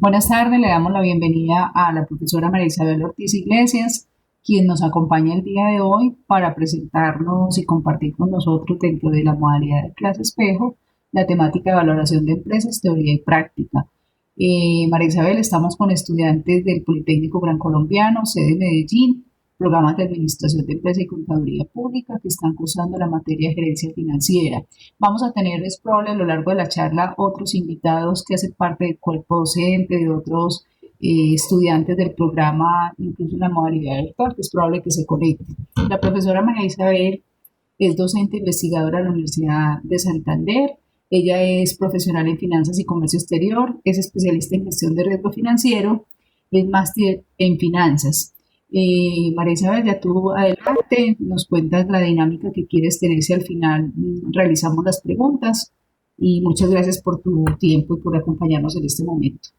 Buenas tardes, le damos la bienvenida a la profesora María Isabel Ortiz Iglesias, quien nos acompaña el día de hoy para presentarnos y compartir con nosotros dentro de la modalidad de clase espejo la temática de valoración de empresas, teoría y práctica. María Isabel, estamos con estudiantes del Politécnico Gran Colombiano, sede Medellín, programas de Administración de Empresa y Contaduría Pública que están cursando la materia de gerencia financiera. Vamos a tener, es probable, a lo largo de la charla otros invitados que hacen parte del cuerpo docente, de otros estudiantes del programa, incluso en la modalidad virtual, que es probable que se conecten. La profesora María Isabel es docente investigadora de la Universidad de Santander. Ella es profesional en finanzas y comercio exterior, es especialista en gestión de riesgo financiero, es máster en finanzas. María Isabel, ya tú adelante, nos cuentas la dinámica que quieres tener si al final realizamos las preguntas y muchas gracias por tu tiempo y por acompañarnos en este momento.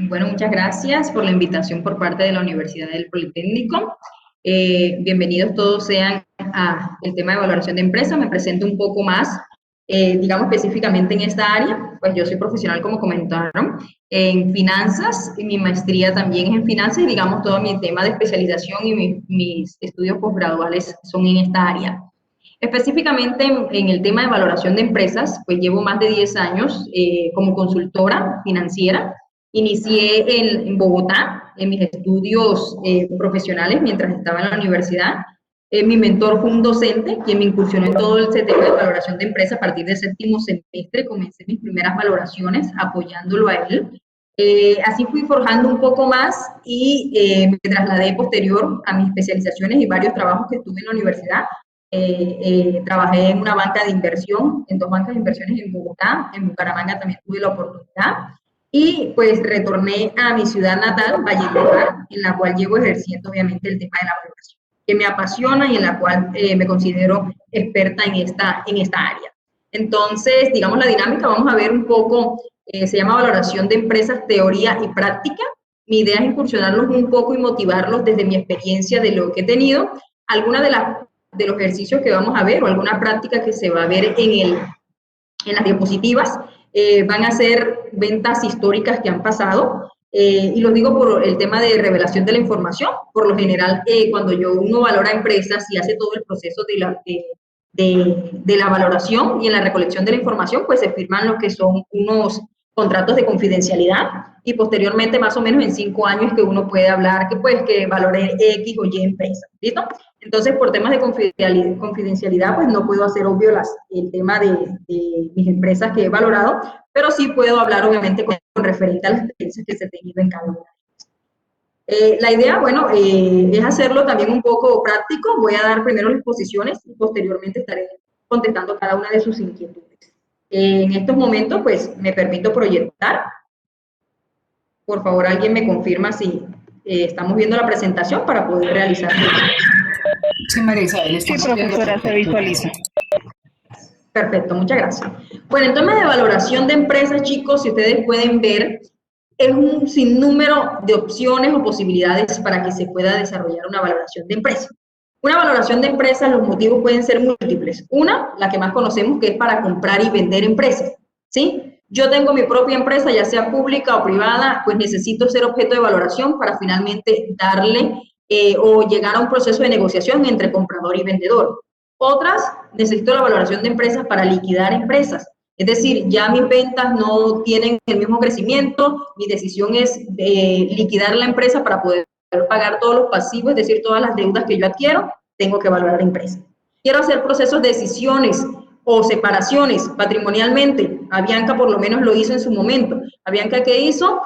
Bueno, muchas gracias por la invitación por parte de la Universidad del Politécnico. Bienvenidos todos sean a el tema de valoración de empresas. Me presento un poco más, digamos específicamente en esta área. Pues yo soy profesional, como comentaron, en finanzas, y mi maestría también es en finanzas, y digamos todo mi tema de especialización y mis estudios posgraduales son en esta área. Específicamente en el tema de valoración de empresas, pues llevo más de 10 años como consultora financiera. Inicié en Bogotá, en mis estudios profesionales mientras estaba en la universidad. Mi mentor fue un docente quien me incursionó en todo el tema de valoración de empresas. A partir del séptimo semestre comencé mis primeras valoraciones apoyándolo a él. Así fui forjando un poco más y me trasladé posterior a mis especializaciones y varios trabajos que estuve en la universidad. Trabajé en una banca de inversión, en dos bancas de inversiones en Bogotá, en Bucaramanga también tuve la oportunidad. Y pues retorné a mi ciudad natal, Valledupar, en la cual llevo ejerciendo obviamente el tema de la valoración, que me apasiona y en la cual me considero experta en esta área. Entonces, digamos la dinámica, vamos a ver un poco, se llama valoración de empresas, teoría y práctica. Mi idea es incursionarlos un poco y motivarlos desde mi experiencia de lo que he tenido. Algunas de los ejercicios que vamos a ver o alguna práctica que se va a ver en las diapositivas van a ser ventas históricas que han pasado. Y lo digo por el tema de revelación de la información. Por lo general, cuando uno valora empresas y hace todo el proceso de la valoración y en la recolección de la información, pues se firman lo que son unos contratos de confidencialidad y posteriormente, más o menos en 5 años, que uno puede hablar que valore X o Y empresa. ¿Listo? Entonces, por temas de confidencialidad, pues no puedo hacer obvio el tema de mis empresas que he valorado, pero sí puedo hablar obviamente con referente a las experiencias que se han tenido en cada una. La idea, bueno, es hacerlo también un poco práctico. Voy a dar primero las posiciones y posteriormente estaré contestando cada una de sus inquietudes. En estos momentos, pues, me permito proyectar. Por favor, alguien me confirma si estamos viendo la presentación para poder realizar. Sí, María Isabel, sí, profesora, se visualiza. Perfecto, muchas gracias. Bueno, en temas de valoración de empresas, chicos, si ustedes pueden ver, es un sinnúmero de opciones o posibilidades para que se pueda desarrollar una valoración de empresa. Una valoración de empresas, los motivos pueden ser múltiples. Una, la que más conocemos, que es para comprar y vender empresas, ¿sí? Yo tengo mi propia empresa, ya sea pública o privada, pues necesito ser objeto de valoración para finalmente darle o llegar a un proceso de negociación entre comprador y vendedor. Otras, necesito la valoración de empresas para liquidar empresas. Es decir, ya mis ventas no tienen el mismo crecimiento, mi decisión es liquidar la empresa para poder pagar todos los pasivos, es decir, todas las deudas que yo adquiero, tengo que valorar la empresa. Quiero hacer procesos de decisiones o separaciones patrimonialmente. Avianca por lo menos lo hizo en su momento. Avianca, ¿qué hizo?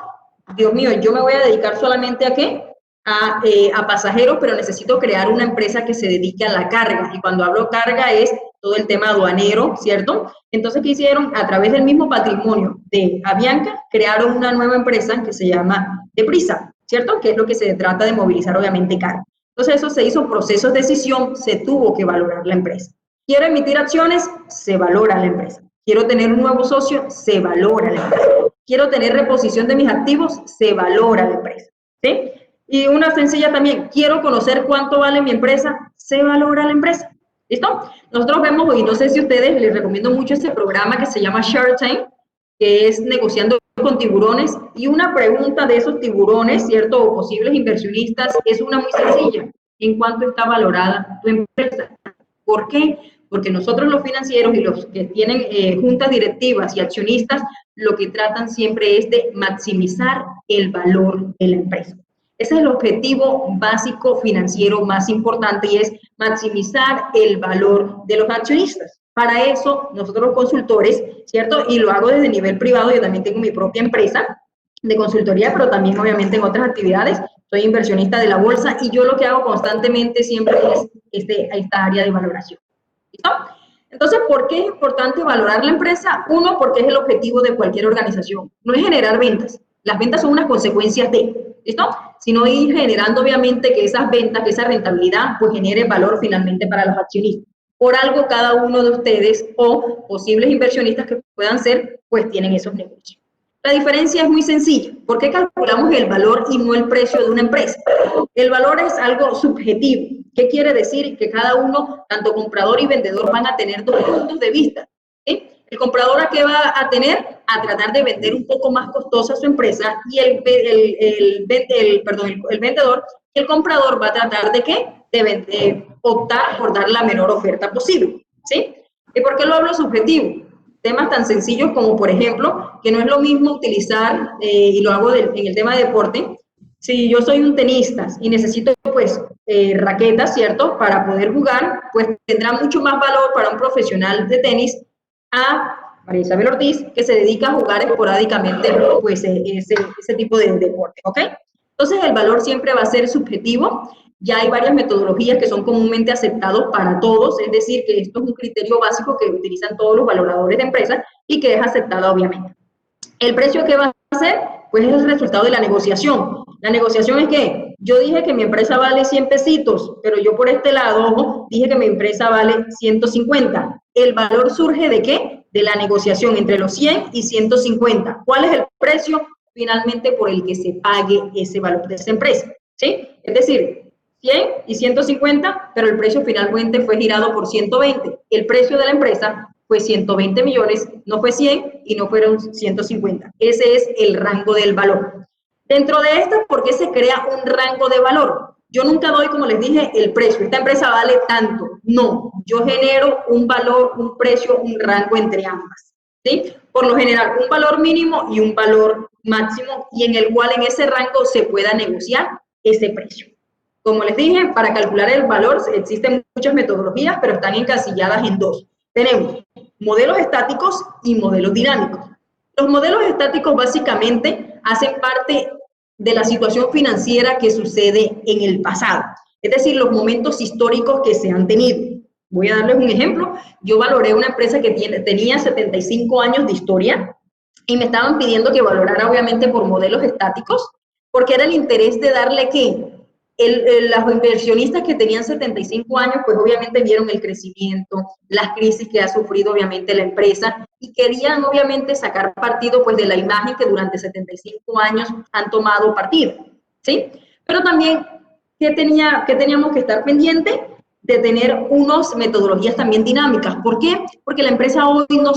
Dios mío, yo me voy a dedicar solamente ¿a qué? A pasajeros, pero necesito crear una empresa que se dedique a la carga. Y cuando hablo carga es todo el tema aduanero, ¿cierto? Entonces, ¿qué hicieron? A través del mismo patrimonio de Avianca, crearon una nueva empresa que se llama Deprisa, ¿cierto? Que es lo que se trata de movilizar, obviamente, carga. Entonces, eso se hizo procesos de decisión, se tuvo que valorar la empresa. Quiero emitir acciones, se valora la empresa. Quiero tener un nuevo socio, se valora la empresa. Quiero tener reposición de mis activos, se valora la empresa, ¿sí? Y una sencilla también, quiero conocer cuánto vale mi empresa, se valora la empresa. ¿Listo? Nosotros vemos, y no sé si ustedes, les recomiendo mucho este programa que se llama Shark Tank, que es negociando con tiburones, y una pregunta de esos tiburones, ¿cierto? O posibles inversionistas, es una muy sencilla. ¿En cuánto está valorada tu empresa? ¿Por qué? Porque nosotros los financieros y los que tienen juntas directivas y accionistas, lo que tratan siempre es de maximizar el valor de la empresa. Ese es el objetivo básico financiero más importante, y es maximizar el valor de los accionistas. Para eso, nosotros los consultores, ¿cierto? Y lo hago desde nivel privado, yo también tengo mi propia empresa de consultoría, pero también obviamente en otras actividades. Soy inversionista de la bolsa y yo lo que hago constantemente siempre es esta área de valoración. ¿Listo? Entonces, ¿por qué es importante valorar la empresa? Uno, porque es el objetivo de cualquier organización. No es generar ventas. Las ventas son unas consecuencias de, ¿listo? Sino ir generando, obviamente, que esas ventas, que esa rentabilidad, pues genere valor finalmente para los accionistas. Por algo, cada uno de ustedes o posibles inversionistas que puedan ser, pues tienen esos negocios. La diferencia es muy sencilla. ¿Por qué calculamos el valor y no el precio de una empresa? El valor es algo subjetivo. ¿Qué quiere decir? Que cada uno, tanto comprador y vendedor, van a tener dos puntos de vista. ¿Sí? El comprador, ¿a qué va a tener? A tratar de vender un poco más costosa su empresa, y el vendedor, el comprador, va a tratar de ¿qué? De optar por dar la menor oferta posible. ¿Sí? ¿Y por qué lo hablo subjetivo? Temas tan sencillos como, por ejemplo, que no es lo mismo utilizar, y lo hago en el tema de deporte, si yo soy un tenista y necesito, pues, raquetas, ¿cierto?, para poder jugar, pues tendrá mucho más valor para un profesional de tenis a María Isabel Ortiz, que se dedica a jugar esporádicamente, pues, ese tipo de deporte, ¿ok? Entonces, el valor siempre va a ser subjetivo. Ya hay varias metodologías que son comúnmente aceptados para todos, es decir, que esto es un criterio básico que utilizan todos los valoradores de empresas y que es aceptado, obviamente. ¿El precio qué va a ser? Pues es el resultado de la negociación. La negociación es que yo dije que mi empresa vale 100 pesitos, pero yo por este lado dije que mi empresa vale 150. ¿El valor surge de qué? De la negociación entre los 100 y 150. ¿Cuál es el precio finalmente por el que se pague ese valor de esa empresa? ¿Sí? Es decir, 100 y 150, pero el precio finalmente fue girado por 120. El precio de la empresa fue 120 millones, no fue 100 y no fueron 150. Ese es el rango del valor. Dentro de esto, ¿por qué se crea un rango de valor? Yo nunca doy, como les dije, el precio. Esta empresa vale tanto. No, yo genero un valor, un precio, un rango entre ambas. ¿Sí? Por lo general, un valor mínimo y un valor máximo, y en el cual en ese rango se pueda negociar ese precio. Como les dije, para calcular el valor existen muchas metodologías, pero están encasilladas en dos. Tenemos modelos estáticos y modelos dinámicos. Los modelos estáticos básicamente hacen parte de la situación financiera que sucede en el pasado, es decir, los momentos históricos que se han tenido. Voy a darles un ejemplo. Yo valoré una empresa que tenía 75 años de historia y me estaban pidiendo que valorara, obviamente, por modelos estáticos, porque era el interés de darle ¿qué? Los inversionistas que tenían 75 años, pues obviamente vieron el crecimiento, las crisis que ha sufrido obviamente la empresa, y querían obviamente sacar partido pues de la imagen que durante 75 años han tomado partido, ¿sí? Pero también, ¿qué teníamos que estar pendiente? De tener unas metodologías también dinámicas. ¿Por qué? Porque la empresa hoy no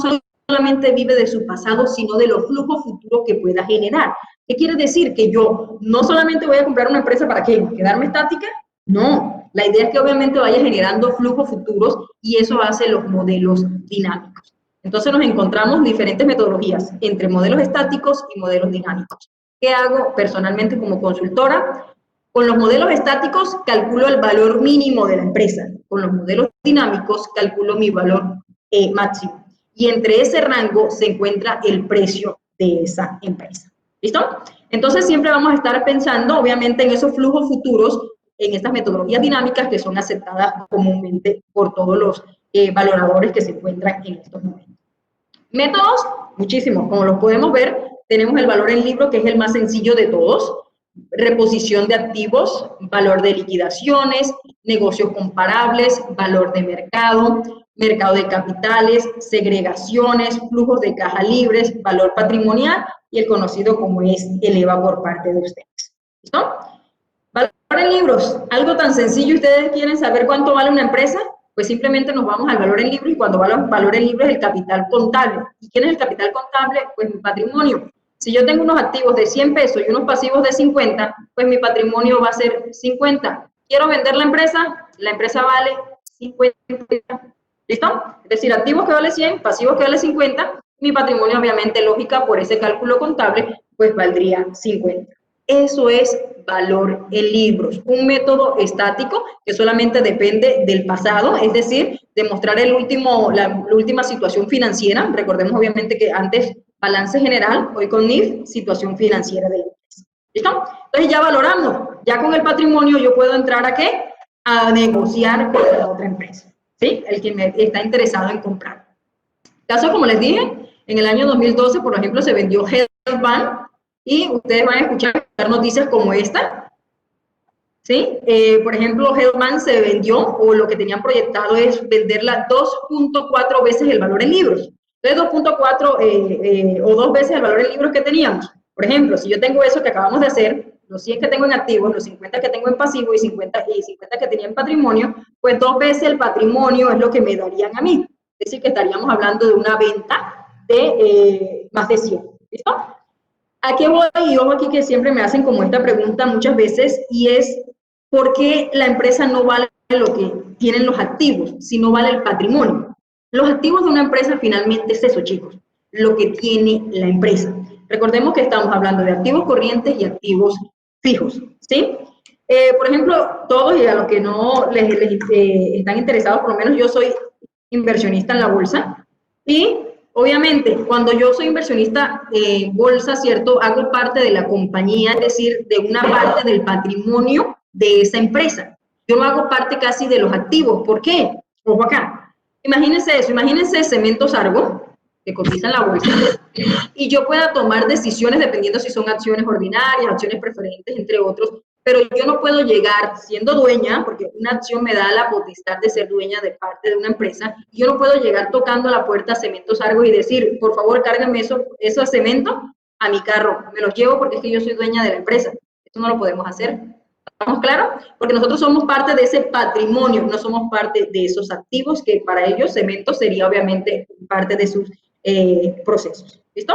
solamente vive de su pasado, sino de los flujos futuros que pueda generar. ¿Qué quiere decir? Que yo no solamente voy a comprar una empresa para ¿qué? ¿Quedarme estática? No, la idea es que obviamente vaya generando flujos futuros, y eso hace los modelos dinámicos. Entonces nos encontramos diferentes metodologías entre modelos estáticos y modelos dinámicos. ¿Qué hago personalmente como consultora? Con los modelos estáticos calculo el valor mínimo de la empresa. Con los modelos dinámicos calculo mi valor máximo. Y entre ese rango se encuentra el precio de esa empresa. ¿Listo? Entonces siempre vamos a estar pensando, obviamente, en esos flujos futuros, en estas metodologías dinámicas que son aceptadas comúnmente por todos los valoradores que se encuentran en estos momentos. Métodos, muchísimos. Como los podemos ver, tenemos el valor en libro, que es el más sencillo de todos. Reposición de activos, valor de liquidaciones, negocios comparables, valor de mercado, mercado de capitales, segregaciones, flujos de caja libres, valor patrimonial y el conocido como es el EVA por parte de ustedes. ¿Listo? Valor en libros, algo tan sencillo. ¿Ustedes quieren saber cuánto vale una empresa? Pues simplemente nos vamos al valor en libros y cuando va al valor en libros es el capital contable. ¿Y quién es el capital contable? Pues mi patrimonio. Si yo tengo unos activos de 100 pesos y unos pasivos de 50, pues mi patrimonio va a ser 50. Quiero vender la empresa vale 50. ¿Listo? Es decir, activos que vale 100, pasivos que vale 50, mi patrimonio obviamente lógica por ese cálculo contable, pues valdría 50. Eso es valor en libros, un método estático que solamente depende del pasado, es decir, demostrar la última situación financiera. Recordemos obviamente que antes balance general, hoy con NIF, situación financiera de la empresa. ¿Listo? Entonces ya valoramos, ya con el patrimonio yo puedo entrar ¿a qué? A negociar con la otra empresa, ¿sí? El que me está interesado en comprar. Caso, como les dije, en el año 2012, por ejemplo, se vendió Healthban y ustedes van a escuchar noticias como esta, ¿sí? Por ejemplo, Healthban se vendió, o lo que tenían proyectado es venderla 2.4 veces el valor en libros. Entonces, 2.4 o 2 veces el valor en libros que teníamos. Por ejemplo, si yo tengo eso que acabamos de hacer, los 100 que tengo en activos, los 50 que tengo en pasivo y 50 que tenía en patrimonio, pues 2 veces el patrimonio es lo que me darían a mí. Es decir, que estaríamos hablando de una venta de más de 100. ¿Listo? ¿A qué voy? Y ojo aquí que siempre me hacen como esta pregunta muchas veces, y es ¿por qué la empresa no vale lo que tienen los activos, si no vale el patrimonio? Los activos de una empresa finalmente es eso, chicos, lo que tiene la empresa. Recordemos que estamos hablando de activos corrientes y activos fijos, ¿sí? Por ejemplo, todos y a los que no les están interesados, por lo menos yo soy inversionista en la bolsa y obviamente, cuando yo soy inversionista en bolsa, ¿cierto? Hago parte de la compañía, es decir, de una parte del patrimonio de esa empresa. Yo no hago parte casi de los activos. ¿Por qué? Ojo acá. Imagínense eso, imagínense Cementos Argos, que cotiza en la bolsa, y yo pueda tomar decisiones dependiendo si son acciones ordinarias, acciones preferentes, entre otros, pero yo no puedo llegar siendo dueña, porque una acción me da la potestad de ser dueña de parte de una empresa, y yo no puedo llegar tocando la puerta a Cementos Argos y decir, por favor, cárgame esos cementos a mi carro, me los llevo porque es que yo soy dueña de la empresa. Eso no lo podemos hacer. ¿Estamos claros? Porque nosotros somos parte de ese patrimonio, no somos parte de esos activos, que para ellos Cementos sería obviamente parte de sus procesos. ¿Listo?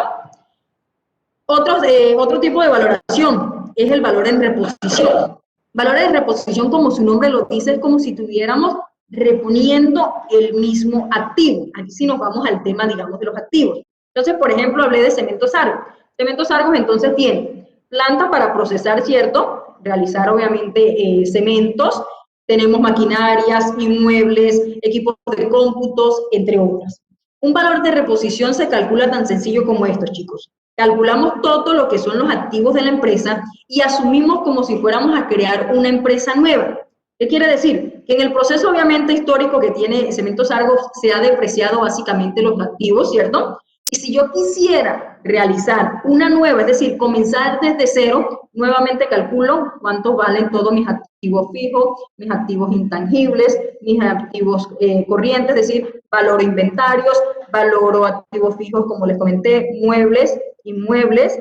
Otro tipo de valoración es el valor en reposición. Valor en reposición, como su nombre lo dice, es como si tuviéramos reponiendo el mismo activo. Aquí sí nos vamos al tema, digamos, de los activos. Entonces, por ejemplo, hablé de Cementos Argos. Cementos Argos, entonces, tiene planta para procesar, ¿cierto? Realizar, obviamente, cementos. Tenemos maquinarias, inmuebles, equipos de cómputos, entre otras. Un valor de reposición se calcula tan sencillo como esto, chicos. Calculamos todo lo que son los activos de la empresa y asumimos como si fuéramos a crear una empresa nueva. ¿Qué quiere decir? Que en el proceso obviamente histórico que tiene Cementos Argos se ha depreciado básicamente los activos, ¿cierto? Y si yo quisiera realizar una nueva, es decir, comenzar desde cero, nuevamente calculo cuánto valen todos mis activos fijos, mis activos intangibles, mis activos corrientes, es decir, valoro inventarios, valoro activos fijos, como les comenté, muebles, inmuebles,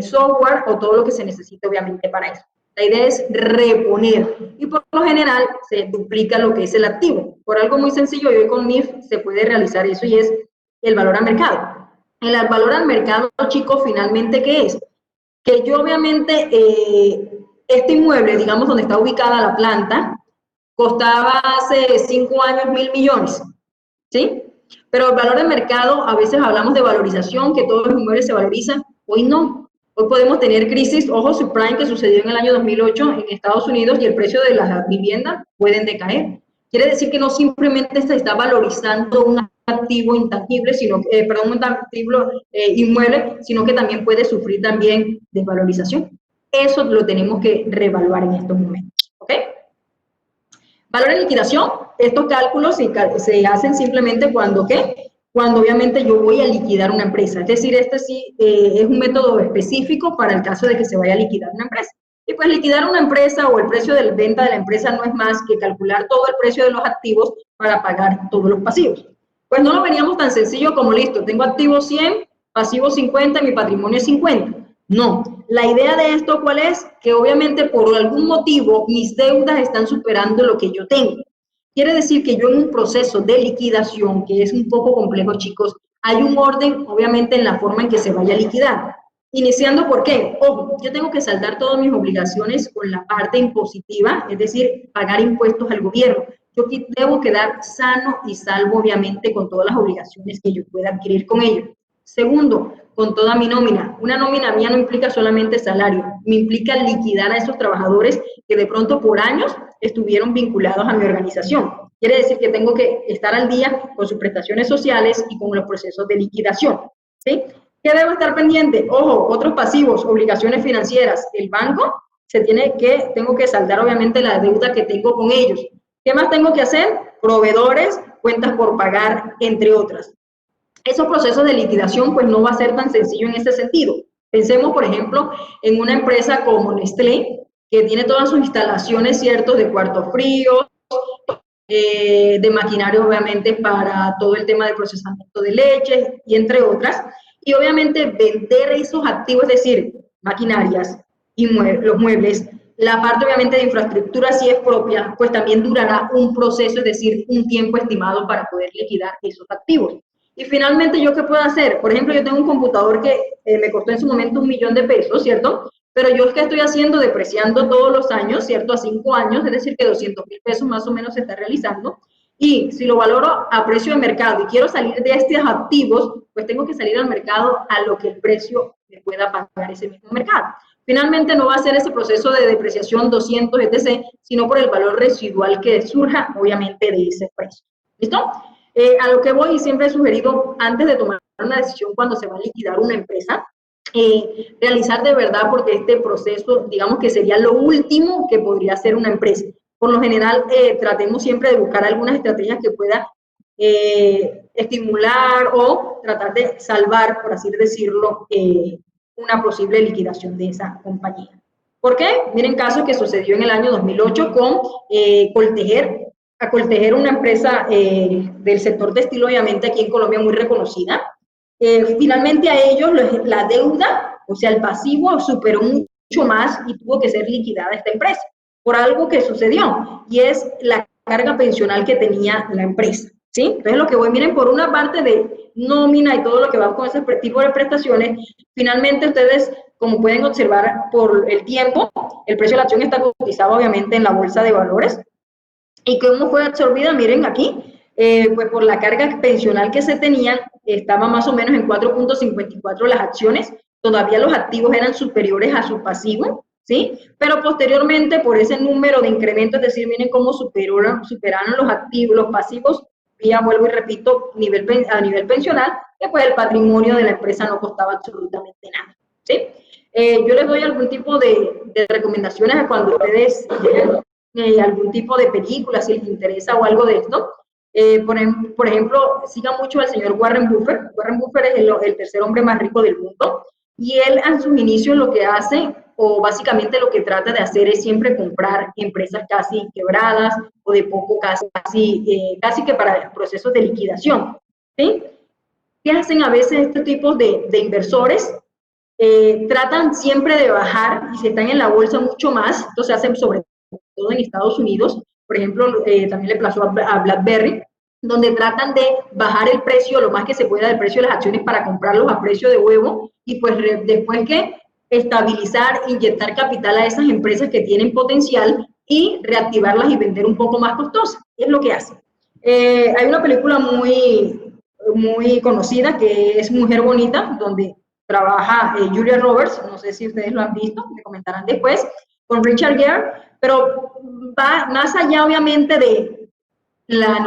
software o todo lo que se necesite obviamente para eso. La idea es reponer y por lo general se duplica lo que es el activo. Por algo muy sencillo, y hoy con NIF se puede realizar eso y es el valor al mercado. El valor al mercado, chicos, finalmente, ¿qué es? Que yo obviamente, este inmueble, digamos, donde está ubicada la planta, costaba hace 5 años 1.000 millones, ¿sí? Pero el valor de mercado, a veces hablamos de valorización, que todos los inmuebles se valorizan, hoy no. Hoy podemos tener crisis, ojo, subprime, que sucedió en el año 2008 en Estados Unidos y el precio de las viviendas pueden decaer. Quiere decir que no simplemente se está valorizando un activo intangible, sino, un activo inmueble, sino que también puede sufrir también desvalorización. Eso lo tenemos que reevaluar en estos momentos, ¿ok? Valor en liquidación, estos cálculos se hacen simplemente cuando, ¿qué? Cuando obviamente yo voy a liquidar una empresa. Es decir, este sí es un método específico para el caso de que se vaya a liquidar una empresa. Y pues liquidar una empresa o el precio de venta de la empresa no es más que calcular todo el precio de los activos para pagar todos los pasivos. Pues no lo veníamos tan sencillo como listo, tengo activos 100, pasivos 50 y mi patrimonio es 50. No, la idea de esto, ¿cuál es? Que obviamente por algún motivo mis deudas están superando lo que yo tengo. Quiere decir que yo en un proceso de liquidación, que es un poco complejo, chicos, hay un orden, obviamente, en la forma en que se vaya a liquidar. Iniciando, ¿por qué? Ojo, yo tengo que saldar todas mis obligaciones con la parte impositiva, es decir, pagar impuestos al gobierno. Yo debo quedar sano y salvo, obviamente, con todas las obligaciones que yo pueda adquirir con ello. Segundo, con toda mi nómina. Una nómina mía no implica solamente salario, me implica liquidar a esos trabajadores que de pronto por años estuvieron vinculados a mi organización. Quiere decir que tengo que estar al día con sus prestaciones sociales y con los procesos de liquidación, ¿sí? ¿Qué debo estar pendiente? Ojo, otros pasivos, obligaciones financieras. El banco tengo que saldar obviamente la deuda que tengo con ellos. ¿Qué más tengo que hacer? Proveedores, cuentas por pagar, entre otras. Esos procesos de liquidación pues no va a ser tan sencillo en ese sentido. Pensemos, por ejemplo, en una empresa como Nestlé, que tiene todas sus instalaciones, ¿cierto?, de cuartos fríos, de maquinaria, obviamente, para todo el tema de procesamiento de leche y entre otras. Y obviamente vender esos activos, es decir, maquinarias y los muebles, la parte obviamente de infraestructura, si es propia, pues también durará un proceso, es decir, un tiempo estimado para poder liquidar esos activos. Y finalmente, ¿yo qué puedo hacer? Por ejemplo, yo tengo un computador que me costó en su momento $1.000.000, ¿cierto? Pero yo es que estoy haciendo, depreciando todos los años, ¿cierto? A 5 años, es decir, que $200.000 más o menos se está realizando. Y si lo valoro a precio de mercado y quiero salir de estos activos, pues tengo que salir al mercado a lo que el precio me pueda pagar ese mismo mercado. Finalmente no va a ser ese proceso de depreciación 200, etc., sino por el valor residual que surja, obviamente, de ese precio. ¿Listo? A lo que voy, y siempre he sugerido, antes de tomar una decisión cuando se va a liquidar una empresa, realizar de verdad, porque este proceso, digamos que sería lo último que podría hacer una empresa. Por lo general, tratemos siempre de buscar algunas estrategias que pueda estimular o tratar de salvar, por así decirlo, una posible liquidación de esa compañía. ¿Por qué? Miren casos que sucedió en el año 2008 con Coltejer, una empresa del sector textil, obviamente aquí en Colombia muy reconocida. Finalmente a ellos la deuda, o sea, el pasivo superó mucho más y tuvo que ser liquidada esta empresa por algo que sucedió, y es la carga pensional que tenía la empresa, ¿sí? Entonces lo que voy, miren, por una parte de nómina y todo lo que va con ese tipo de prestaciones, finalmente ustedes, como pueden observar por el tiempo, el precio de la acción está cotizado obviamente en la bolsa de valores. ¿Y cómo fue absorbida? Miren aquí, pues por la carga pensional que se tenían, estaba más o menos en 4.54 las acciones, todavía los activos eran superiores a su pasivo, ¿sí? Pero posteriormente, por ese número de incremento, es decir, miren cómo superaron los activos, los pasivos, ya vuelvo y repito, a nivel pensional, que pues el patrimonio de la empresa no costaba absolutamente nada, ¿sí? Yo les doy algún tipo de recomendaciones a cuando ustedes llegan algún tipo de película, si les interesa o algo de esto. Por ejemplo, siga mucho al señor Warren Buffett. Warren Buffett es el tercer hombre más rico del mundo, y él en sus inicios lo que hace, o básicamente lo que trata de hacer, es siempre comprar empresas casi quebradas o de poco casi que para procesos de liquidación, ¿sí? ¿Qué hacen a veces este tipo de inversores? Tratan siempre de bajar, y si están en la bolsa mucho más, esto se hace sobre todo en Estados Unidos, por ejemplo, también le pasó a BlackBerry, donde tratan de bajar el precio lo más que se pueda del precio de las acciones para comprarlos a precio de huevo, y pues después que estabilizar, inyectar capital a esas empresas que tienen potencial y reactivarlas y vender un poco más costosas. Es lo que hacen. Hay una película muy conocida que es Mujer Bonita, donde trabaja Julia Roberts, no sé si ustedes lo han visto, me comentarán después, con Richard Gere, pero va más allá obviamente de la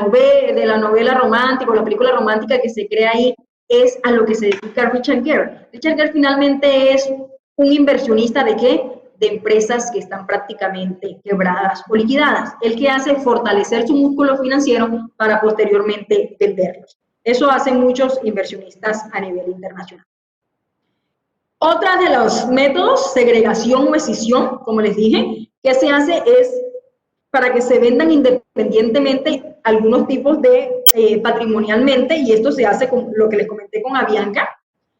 novela romántica o la película romántica que se crea ahí, es a lo que se dedica Richard Gere. Richard Gere finalmente es un inversionista ¿de qué? De empresas que están prácticamente quebradas o liquidadas. El que hace fortalecer su músculo financiero para posteriormente venderlos. Eso hacen muchos inversionistas a nivel internacional. Otra de los métodos, segregación o escisión, como les dije, que se hace es para que se vendan independientemente algunos tipos de patrimonialmente, y esto se hace con lo que les comenté con Avianca.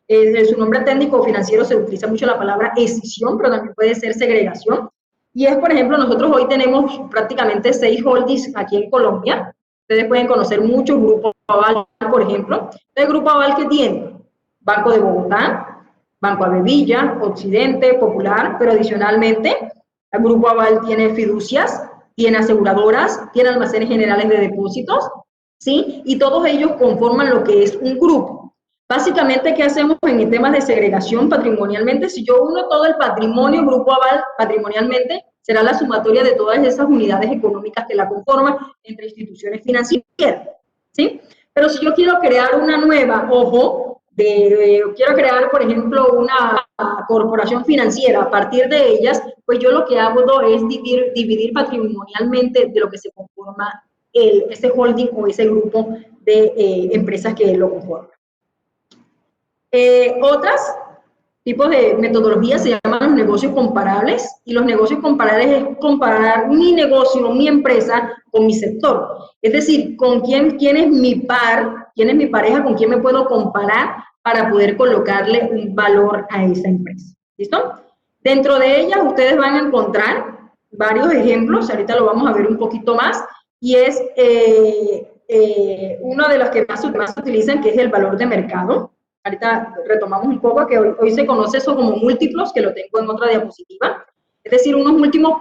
En su nombre técnico financiero se utiliza mucho la palabra escisión, pero también puede ser segregación. Y es, por ejemplo, nosotros hoy tenemos prácticamente 6 holdings aquí en Colombia. Ustedes pueden conocer mucho Grupo Aval, por ejemplo. El Grupo Aval que tiene Banco de Bogotá, Banco Avevilla, Occidente, Popular, pero adicionalmente el Grupo Aval tiene fiducias, tiene aseguradoras, tiene almacenes generales de depósitos, ¿sí? Y todos ellos conforman lo que es un grupo. Básicamente, ¿qué hacemos en el tema de segregación patrimonialmente? Si yo uno todo el patrimonio, Grupo Aval, patrimonialmente, será la sumatoria de todas esas unidades económicas que la conforman entre instituciones financieras, ¿sí? Pero si yo quiero crear una nueva, ojo, quiero crear, por ejemplo, una corporación financiera a partir de ellas, pues yo lo que hago es dividir patrimonialmente de lo que se conforma ese holding o ese grupo de empresas que lo conforman. Otros tipos de metodologías se llaman los negocios comparables, y los negocios comparables es comparar mi negocio, mi empresa con mi sector. Es decir, quién es mi par, quién es mi pareja, con quién me puedo comparar para poder colocarle un valor a esa empresa. ¿Listo? Dentro de ellas ustedes van a encontrar varios ejemplos, ahorita lo vamos a ver un poquito más, y es uno de los que más se utilizan, que es el valor de mercado. Ahorita retomamos un poco que hoy se conoce eso como múltiplos, que lo tengo en otra diapositiva. Es decir, unos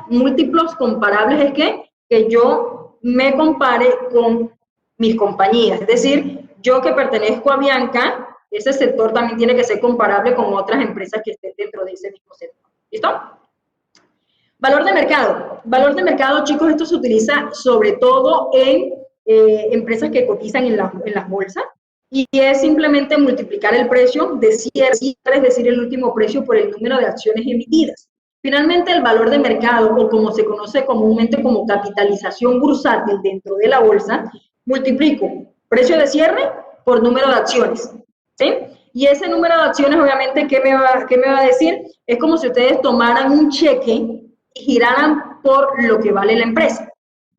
múltiplos comparables es que yo me compare con mis compañías. Es decir, yo que pertenezco a Bianca, ese sector también tiene que ser comparable con otras empresas que estén dentro de ese mismo sector. ¿Listo? Valor de mercado. Valor de mercado, chicos, esto se utiliza sobre todo en empresas que cotizan en las bolsas, y es simplemente multiplicar el precio de cierre, es decir, el último precio por el número de acciones emitidas. Finalmente, el valor de mercado, o como se conoce comúnmente como capitalización bursátil dentro de la bolsa, multiplico precio de cierre por número de acciones, ¿sí? Y ese número de acciones, obviamente, ¿qué me va a decir? Es como si ustedes tomaran un cheque y giraran por lo que vale la empresa,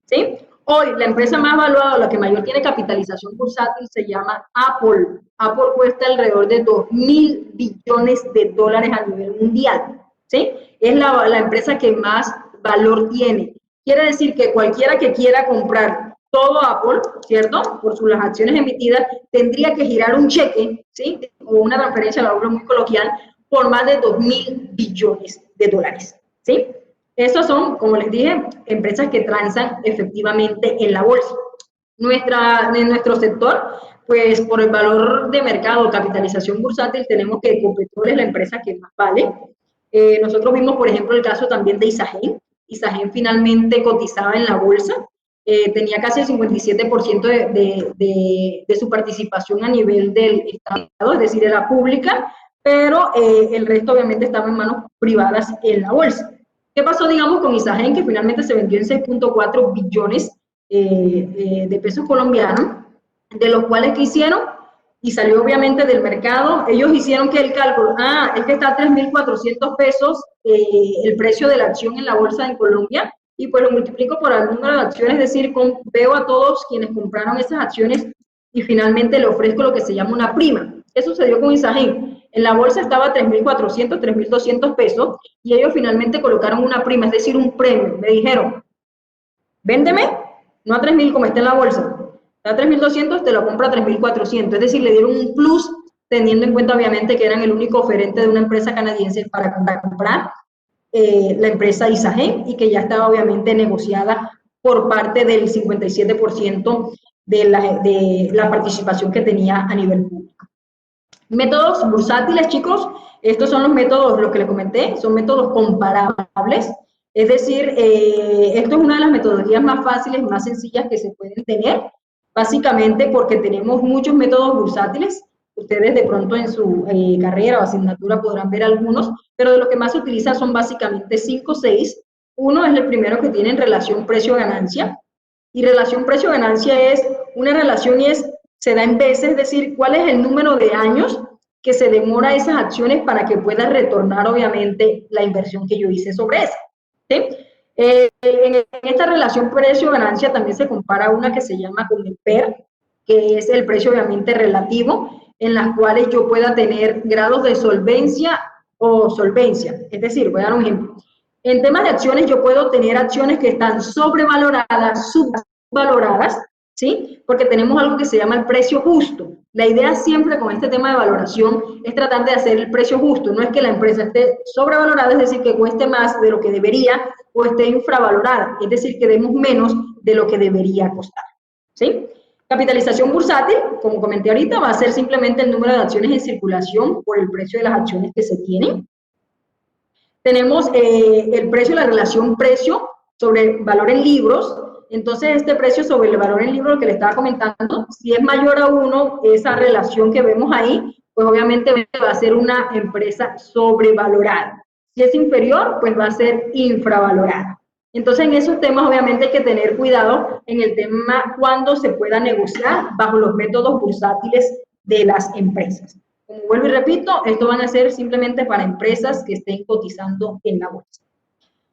¿sí? Hoy, la empresa más valuada, la que mayor tiene capitalización bursátil, se llama Apple. Apple cuesta alrededor de 2.000 billones de dólares a nivel mundial, ¿sí? Es la empresa que más valor tiene. Quiere decir que cualquiera que quiera comprar todo Apple, ¿cierto? Por sus las acciones emitidas, tendría que girar un cheque, ¿sí? O una transferencia, lo hablo muy coloquial, por más de 2.000 billones de dólares, ¿sí? Estos son, como les dije, empresas que transan efectivamente en la bolsa. En nuestro sector, pues por el valor de mercado, capitalización bursátil, tenemos que Ecopetrol es la empresa que más vale. Nosotros vimos, por ejemplo, el caso también de Isagen. Isagen finalmente cotizaba en la bolsa, tenía casi el 57% de su participación a nivel del Estado, es decir, era pública, pero el resto obviamente estaba en manos privadas en la bolsa. ¿Qué pasó, digamos, con Isagen, que finalmente se vendió en 6.4 billones de pesos colombianos, de los cuales que hicieron? Y salió obviamente del mercado. Ellos hicieron que el cálculo, es que está a 3.400 pesos el precio de la acción en la bolsa en Colombia, y pues lo multiplico por el número de acciones, es decir, veo a todos quienes compraron esas acciones y finalmente le ofrezco lo que se llama una prima. ¿Qué sucedió con Isagen? En la bolsa estaba a 3.400, 3.200 pesos, y ellos finalmente colocaron una prima, es decir, un premio. Me dijeron, véndeme, no a 3.000 como está en la bolsa, a 3.200, te lo compro a 3.400. Es decir, le dieron un plus, teniendo en cuenta obviamente que eran el único oferente de una empresa canadiense para comprar la empresa Isagen, y que ya estaba obviamente negociada por parte del 57% de la participación que tenía a nivel público. Métodos bursátiles, chicos, estos son los métodos, los que les comenté, son métodos comparables, es decir, esto es una de las metodologías más fáciles, más sencillas que se pueden tener, básicamente porque tenemos muchos métodos bursátiles. Ustedes de pronto en su carrera o asignatura podrán ver algunos, pero de los que más se utilizan son básicamente 5 o 6. Uno es el primero que tiene relación precio-ganancia, y relación precio-ganancia es una relación se da en veces, es decir, cuál es el número de años que se demora esas acciones para que pueda retornar obviamente la inversión que yo hice sobre esa, ¿sí? En esta relación precio-ganancia también se compara una que se llama con el PER, que es el precio obviamente relativo, en las cuales yo pueda tener grados de solvencia o solvencia. Es decir, voy a dar un ejemplo. En temas de acciones, yo puedo tener acciones que están sobrevaloradas, subvaloradas, ¿sí? Porque tenemos algo que se llama el precio justo. La idea siempre con este tema de valoración es tratar de hacer el precio justo. No es que la empresa esté sobrevalorada, es decir, que cueste más de lo que debería, o esté infravalorada, es decir, que demos menos de lo que debería costar, ¿sí? Capitalización bursátil, como comenté ahorita, va a ser simplemente el número de acciones en circulación por el precio de las acciones que se tienen. Tenemos el precio, la relación precio sobre valor en libros. Entonces, este precio sobre el valor en libros que le estaba comentando, si es mayor a 1, esa relación que vemos ahí, pues obviamente va a ser una empresa sobrevalorada. Si es inferior, pues va a ser infravalorada. Entonces, en esos temas, obviamente, hay que tener cuidado en el tema cuando se pueda negociar bajo los métodos bursátiles de las empresas. Como vuelvo y repito, esto van a ser simplemente para empresas que estén cotizando en la bolsa.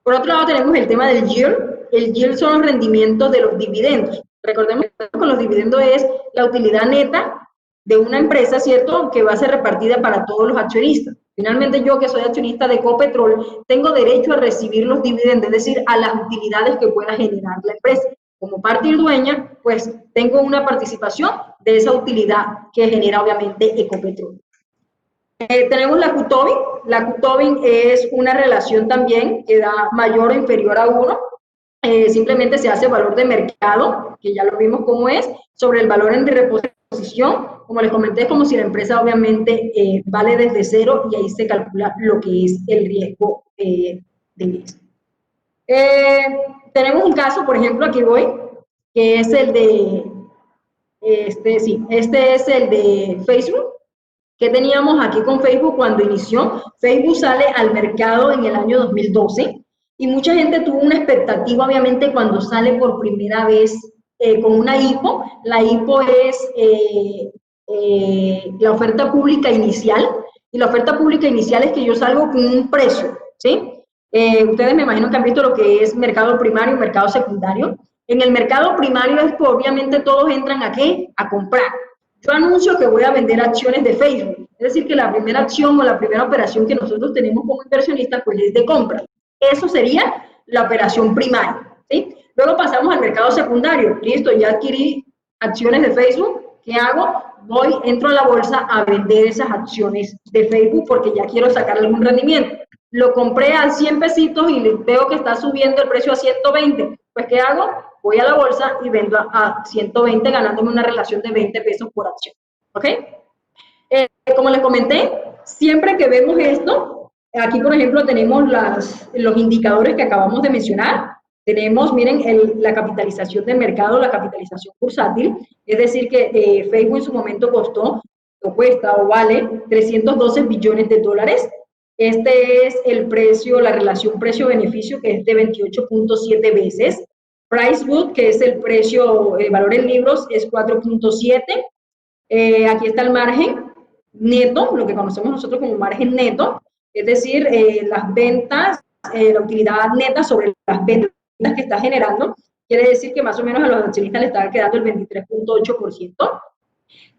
Por otro lado, tenemos el tema del yield. El yield son los rendimientos de los dividendos. Recordemos que con los dividendos es la utilidad neta de una empresa, ¿cierto?, que va a ser repartida para todos los accionistas. Finalmente, yo que soy accionista de Ecopetrol, tengo derecho a recibir los dividendos, es decir, a las utilidades que pueda generar la empresa. Como parte dueña, pues tengo una participación de esa utilidad que genera obviamente Ecopetrol. Tenemos la Q-Tobin. La Q-Tobin es una relación también que da mayor o inferior a 1. Simplemente se hace valor de mercado, que ya lo vimos cómo es, sobre el valor en reposición. Como les comenté, es como si la empresa obviamente vale desde cero y ahí se calcula lo que es el riesgo de ingreso. Tenemos un caso, por ejemplo, aquí voy, que es el de, este es el de Facebook. ¿Qué teníamos aquí con Facebook cuando inició? Facebook sale al mercado en el año 2012 y mucha gente tuvo una expectativa, obviamente, cuando sale por primera vez con una IPO. La IPO es la oferta pública inicial, y la oferta pública inicial es que yo salgo con un precio, ¿sí? Ustedes me imagino que han visto lo que es mercado primario y mercado secundario. En el mercado primario es que obviamente todos entran ¿a qué? A comprar. Yo anuncio que voy a vender acciones de Facebook, es decir, que la primera acción o la primera operación que nosotros tenemos como inversionistas pues es de compra. Eso sería la operación primaria, ¿sí? Luego pasamos al mercado secundario. Listo, ya adquirí acciones de Facebook. ¿Qué hago? Entro a la bolsa a vender esas acciones de Facebook porque ya quiero sacar algún rendimiento. Lo compré a 100 pesitos y veo que está subiendo el precio a 120. Pues, ¿qué hago? Voy a la bolsa y vendo a 120, ganándome una relación de 20 pesos por acción. ¿Ok? Como les comenté, siempre que vemos esto, aquí, por ejemplo, tenemos los indicadores que acabamos de mencionar. Tenemos, miren, la capitalización del mercado, la capitalización bursátil, es decir, que Facebook en su momento costó, o cuesta, o vale 312 billones de dólares. Este es el precio, la relación precio-beneficio, que es de 28.7 veces. Price book, que es el precio, el valor en libros, es 4.7. Aquí está el margen neto, lo que conocemos nosotros como margen neto, es decir, las ventas, la utilidad neta sobre las ventas que está generando, quiere decir que más o menos a los accionistas le está quedando el 23.8%.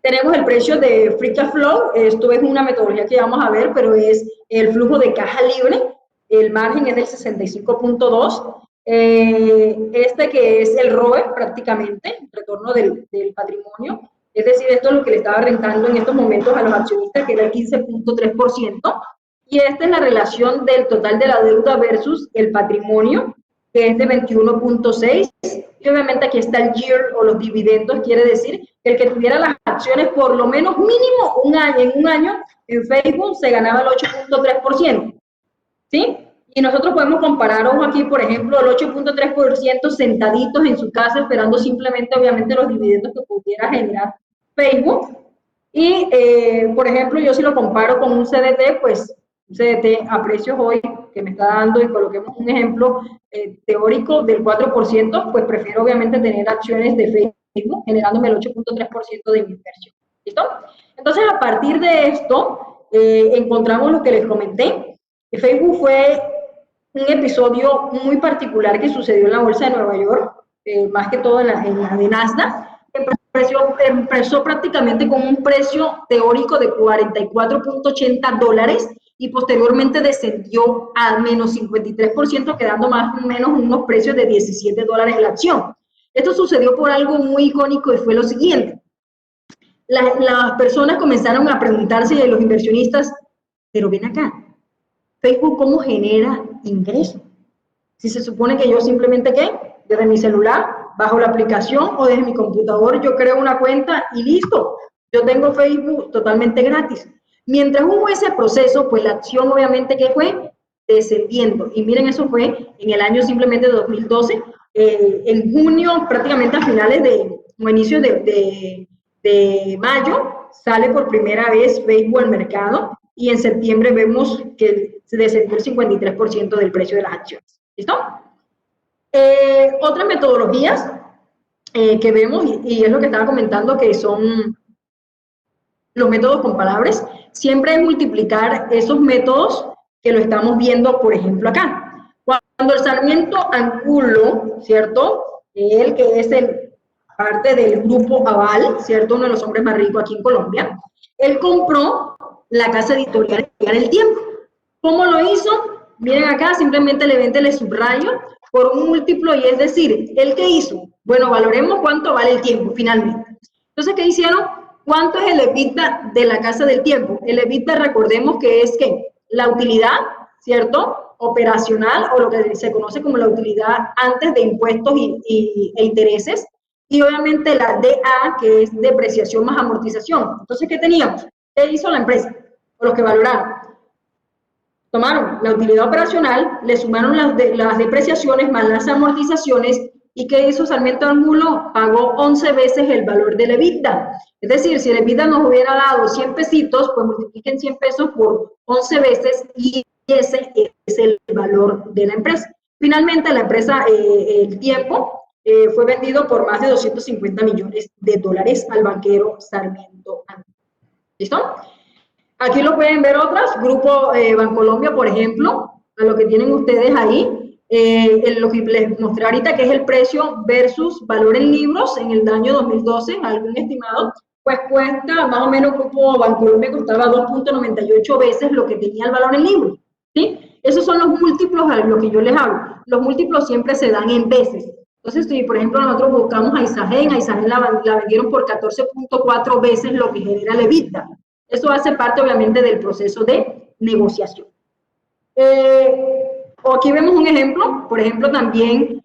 Tenemos el precio de free cash flow. Esto es una metodología que vamos a ver, pero es el flujo de caja libre. El margen es del 65.2. Este que es el ROE prácticamente, el retorno del patrimonio. Es decir, esto es lo que le estaba rentando en estos momentos a los accionistas, que era el 15.3%. Y esta es la relación del total de la deuda versus el patrimonio, que es de 21.6. Y obviamente aquí está el yield o los dividendos, quiere decir que el que tuviera las acciones por lo menos mínimo en un año en Facebook se ganaba el 8.3%, ¿sí? Y nosotros podemos comparar, ojo aquí, por ejemplo, el 8.3% sentaditos en su casa esperando simplemente, obviamente, los dividendos que pudiera generar Facebook. Y, por ejemplo, yo si lo comparo con un CDT, pues un CDT a precios hoy que me está dando, y coloquemos un ejemplo teórico del 4%, pues prefiero obviamente tener acciones de Facebook generándome el 8.3% de mi inversión. ¿Listo? Entonces, a partir de esto, encontramos lo que les comenté. Facebook fue un episodio muy particular que sucedió en la bolsa de Nueva York, más que todo en la de Nasdaq. Empezó prácticamente con un precio teórico de $44.80 y posteriormente descendió a menos 53%, quedando más o menos unos precios de $17 la acción. Esto sucedió por algo muy icónico y fue lo siguiente. Las personas comenzaron a preguntarse, y los inversionistas, pero ven acá, Facebook, ¿cómo genera ingresos? Si se supone que yo simplemente, ¿qué? Desde mi celular, bajo la aplicación o desde mi computador, yo creo una cuenta y listo. Yo tengo Facebook totalmente gratis. Mientras hubo ese proceso, pues la acción obviamente que fue descendiendo. Y miren, eso fue en el año simplemente de 2012. En junio, prácticamente a finales o inicios de mayo, sale por primera vez Facebook al mercado y en septiembre vemos que se descendió el 53% del precio de las acciones. ¿Listo? Otras metodologías que vemos, y es lo que estaba comentando, que son los métodos comparables, siempre es multiplicar esos métodos que lo estamos viendo, por ejemplo, acá. Cuando el Sarmiento Angulo, ¿cierto? Él que es parte del grupo Aval, ¿cierto? Uno de los hombres más ricos aquí en Colombia, él compró la casa editorial El Tiempo. ¿Cómo lo hizo? Miren acá, simplemente le subrayo por un múltiplo, y es decir, ¿el qué hizo? Bueno, valoremos cuánto vale el tiempo finalmente. Entonces, ¿qué hicieron? ¿Cuánto es el EBITDA de la Casa del Tiempo? El EBITDA, recordemos que es que la utilidad, ¿cierto? Operacional, o lo que se conoce como la utilidad antes de impuestos e intereses, y obviamente la DA, que es depreciación más amortización. Entonces, ¿qué teníamos? ¿Qué hizo la empresa? O los que valoraron. Tomaron la utilidad operacional, le sumaron las depreciaciones más las amortizaciones, y ¿qué hizo Sarmiento Angulo? Pagó 11 veces el valor del EBITDA. Es decir, si el EBITDA nos hubiera dado 100 pesitos, pues multipliquen 100 pesos por 11 veces y ese es el valor de la empresa. Finalmente, la empresa, El Tiempo, fue vendido por más de $250 millones al banquero Sarmiento Angulo. ¿Listo? Aquí lo pueden ver otras, Grupo Bancolombia, por ejemplo, a lo que tienen ustedes ahí. Lo que les mostré ahorita, que es el precio versus valor en libros en el año 2012, algún estimado, pues cuesta más o menos, Grupo Bancolombia costaba 2.98 veces lo que tenía el valor en libros, ¿sí? Esos son los múltiplos a lo que yo les hablo. Los múltiplos siempre se dan en veces. Entonces, si por ejemplo nosotros buscamos a Isagen la vendieron por 14.4 veces lo que genera el EBITDA. Eso hace parte obviamente del proceso de negociación. Aquí vemos un ejemplo, por ejemplo, también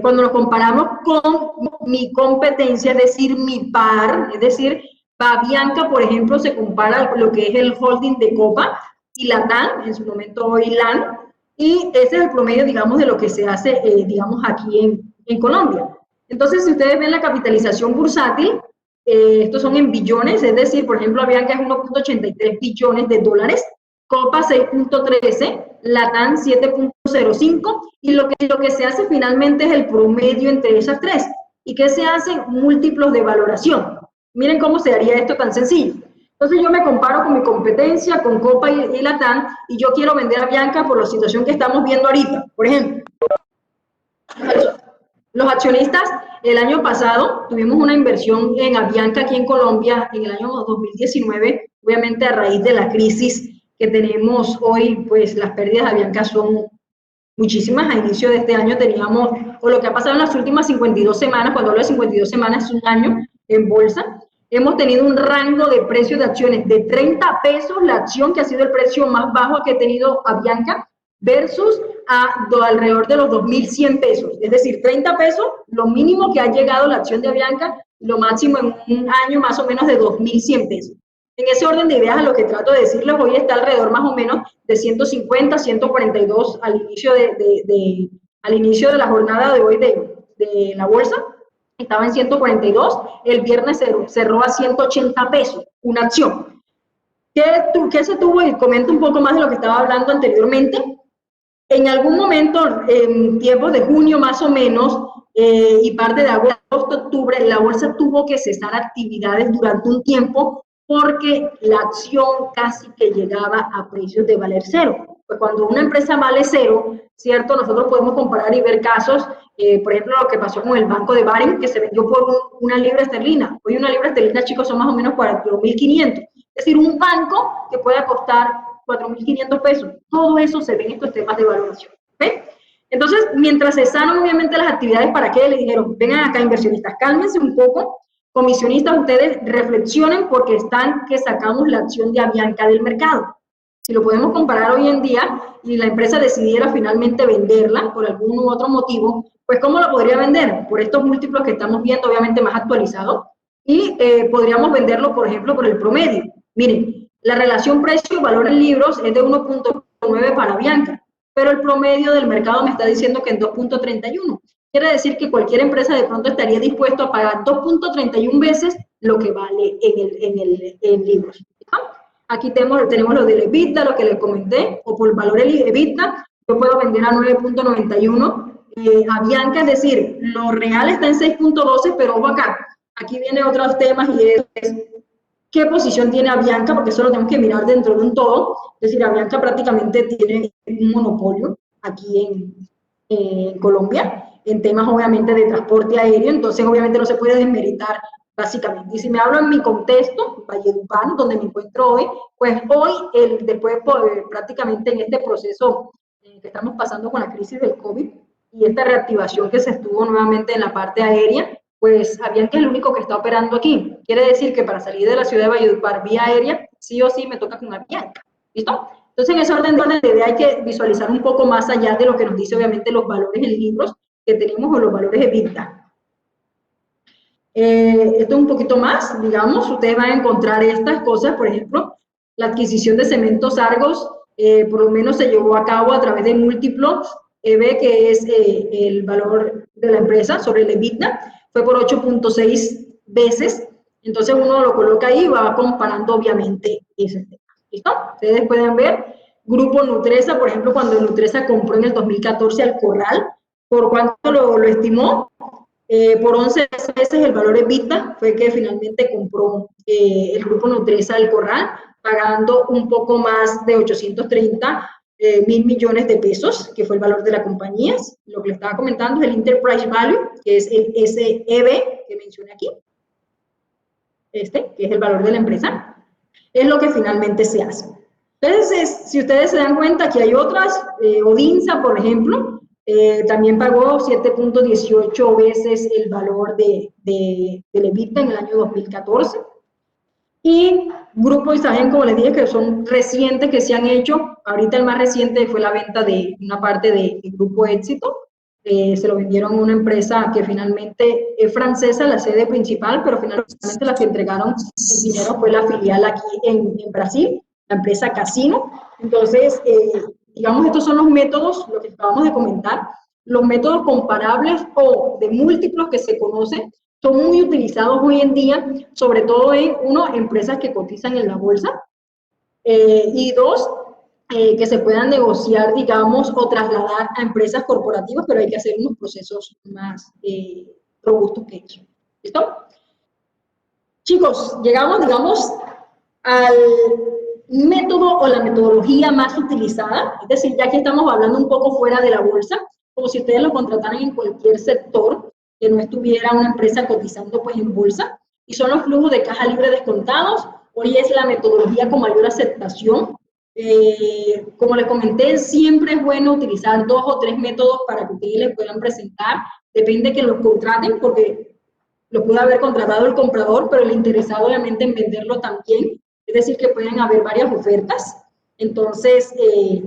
cuando lo comparamos con mi competencia, es decir, mi par, es decir, Avianca, por ejemplo, se compara lo que es el holding de Copa y Latam, en su momento hoy LAN, y ese es el promedio, digamos, de lo que se hace, digamos, aquí en Colombia. Entonces, si ustedes ven la capitalización bursátil, estos son en billones, es decir, por ejemplo, Avianca es 1.83 billones de dólares, Copa 6.13, Latam 7.05, y lo que se hace finalmente es el promedio entre esas tres. ¿Y qué se hace? Múltiplos de valoración. Miren cómo se haría esto tan sencillo. Entonces yo me comparo con mi competencia, con Copa y Latam, y yo quiero vender a Avianca por la situación que estamos viendo ahorita. Por ejemplo, los accionistas, el año pasado tuvimos una inversión en Avianca aquí en Colombia en el año 2019, obviamente a raíz de la crisis que tenemos hoy, pues las pérdidas de Avianca son muchísimas. A inicio de este año teníamos, o lo que ha pasado en las últimas 52 semanas, cuando hablo de 52 semanas es un año en bolsa, hemos tenido un rango de precios de acciones de 30 pesos la acción, que ha sido el precio más bajo que ha tenido Avianca, versus alrededor de los 2.100 pesos. Es decir, 30 pesos, lo mínimo que ha llegado la acción de Avianca, lo máximo en un año más o menos de 2.100 pesos. En ese orden de ideas, a lo que trato de decirles, hoy está alrededor más o menos de 150, 142 al inicio de la jornada de hoy de la bolsa. Estaba en 142, el viernes cerró a 180 pesos una acción. ¿Qué se tuvo? Y comento un poco más de lo que estaba hablando anteriormente. En algún momento, en tiempos de junio más o menos, y parte de agosto, octubre, la bolsa tuvo que cesar actividades durante un tiempo porque la acción casi que llegaba a precios de valer cero. Pues cuando una empresa vale cero, ¿cierto? Nosotros podemos comparar y ver casos, por ejemplo, lo que pasó con el banco de Baring, que se vendió por una libra esterlina. Hoy una libra esterlina, chicos, son más o menos 4.500. Es decir, un banco que puede costar 4.500 pesos. Todo eso se ve en estos temas de valoración. ¿Okay? Entonces, mientras se sanan obviamente las actividades, ¿para qué? Le dijeron, vengan acá inversionistas, cálmense un poco, comisionistas, ustedes reflexionen porque están que sacamos la acción de Avianca del mercado. Si lo podemos comparar hoy en día y la empresa decidiera finalmente venderla por algún u otro motivo, pues ¿cómo la podría vender? Por estos múltiplos que estamos viendo, obviamente más actualizados, y podríamos venderlo, por ejemplo, por el promedio. Miren, la relación precio-valor en libros es de 1.9 para Avianca, pero el promedio del mercado me está diciendo que en 2.31. Quiere decir que cualquier empresa de pronto estaría dispuesto a pagar 2.31 veces lo que vale en libros. ¿No? Aquí tenemos lo del EBITDA, lo que les comenté, o por el valor del EBITDA, yo puedo vender a 9.91. Avianca, es decir, lo real está en 6.12, pero ojo acá, aquí vienen otros temas y es qué posición tiene Avianca, porque eso lo tenemos que mirar dentro de un todo. Es decir, Avianca prácticamente tiene un monopolio aquí en Colombia, en temas obviamente de transporte aéreo, entonces obviamente no se puede desmeritar básicamente. Y si me hablo en mi contexto, Valledupar, donde me encuentro hoy, pues hoy, después prácticamente en este proceso que estamos pasando con la crisis del COVID y esta reactivación que se estuvo nuevamente en la parte aérea, pues Avianca es el único que está operando aquí. Quiere decir que para salir de la ciudad de Valledupar vía aérea, sí o sí me toca con Avianca. ¿Listo? Entonces, en ese orden de idea hay que visualizar un poco más allá de lo que nos dice obviamente los valores en libros que tenemos o los valores de EBITDA. Esto es un poquito más, digamos, ustedes van a encontrar estas cosas, por ejemplo, la adquisición de Cementos Argos, por lo menos se llevó a cabo a través de múltiplos EV, que es el valor de la empresa sobre el EBITDA, fue por 8.6 veces, entonces uno lo coloca ahí y va comparando obviamente ese tema. ¿Listo? Ustedes pueden ver, Grupo Nutresa, por ejemplo, cuando Nutresa compró en el 2014 al Corral, ¿por cuánto lo estimó? Por 11 veces el valor EBITDA fue que finalmente compró el Grupo Nutresa al Corral, pagando un poco más de 830 mil millones de pesos, que fue el valor de la compañía. Lo que le estaba comentando es el Enterprise Value, que es el SEV que mencioné aquí, que es el valor de la empresa, es lo que finalmente se hace. Entonces, si ustedes se dan cuenta, aquí hay otras, Odinsa, por ejemplo, también pagó 7.18 veces el valor del EBITDA en el año 2014. Y Grupo Isagen, como les dije, que son recientes que se han hecho. Ahorita el más reciente fue la venta de una parte del Grupo Éxito. Se lo vendieron a una empresa que finalmente es francesa, la sede principal, pero finalmente la que entregaron el dinero fue la filial aquí en Brasil, la empresa Casino. Entonces, digamos, estos son los métodos, lo que acabamos de comentar, los métodos comparables o de múltiplos que se conocen, son muy utilizados hoy en día, sobre todo en, uno, empresas que cotizan en la bolsa, y dos, que se puedan negociar, digamos, o trasladar a empresas corporativas, pero hay que hacer unos procesos más robustos que eso. ¿Listo? Chicos, llegamos, digamos, al método o la metodología más utilizada, es decir, ya que estamos hablando un poco fuera de la bolsa, como si ustedes lo contrataran en cualquier sector, que no estuviera una empresa cotizando pues en bolsa, y son los flujos de caja libre descontados. Hoy es la metodología con mayor aceptación. Como les comenté, siempre es bueno utilizar 2 o 3 métodos para que ustedes les puedan presentar, depende que los contraten, porque lo puede haber contratado el comprador, pero el interesado obviamente en venderlo también, es decir, que pueden haber varias ofertas. Entonces,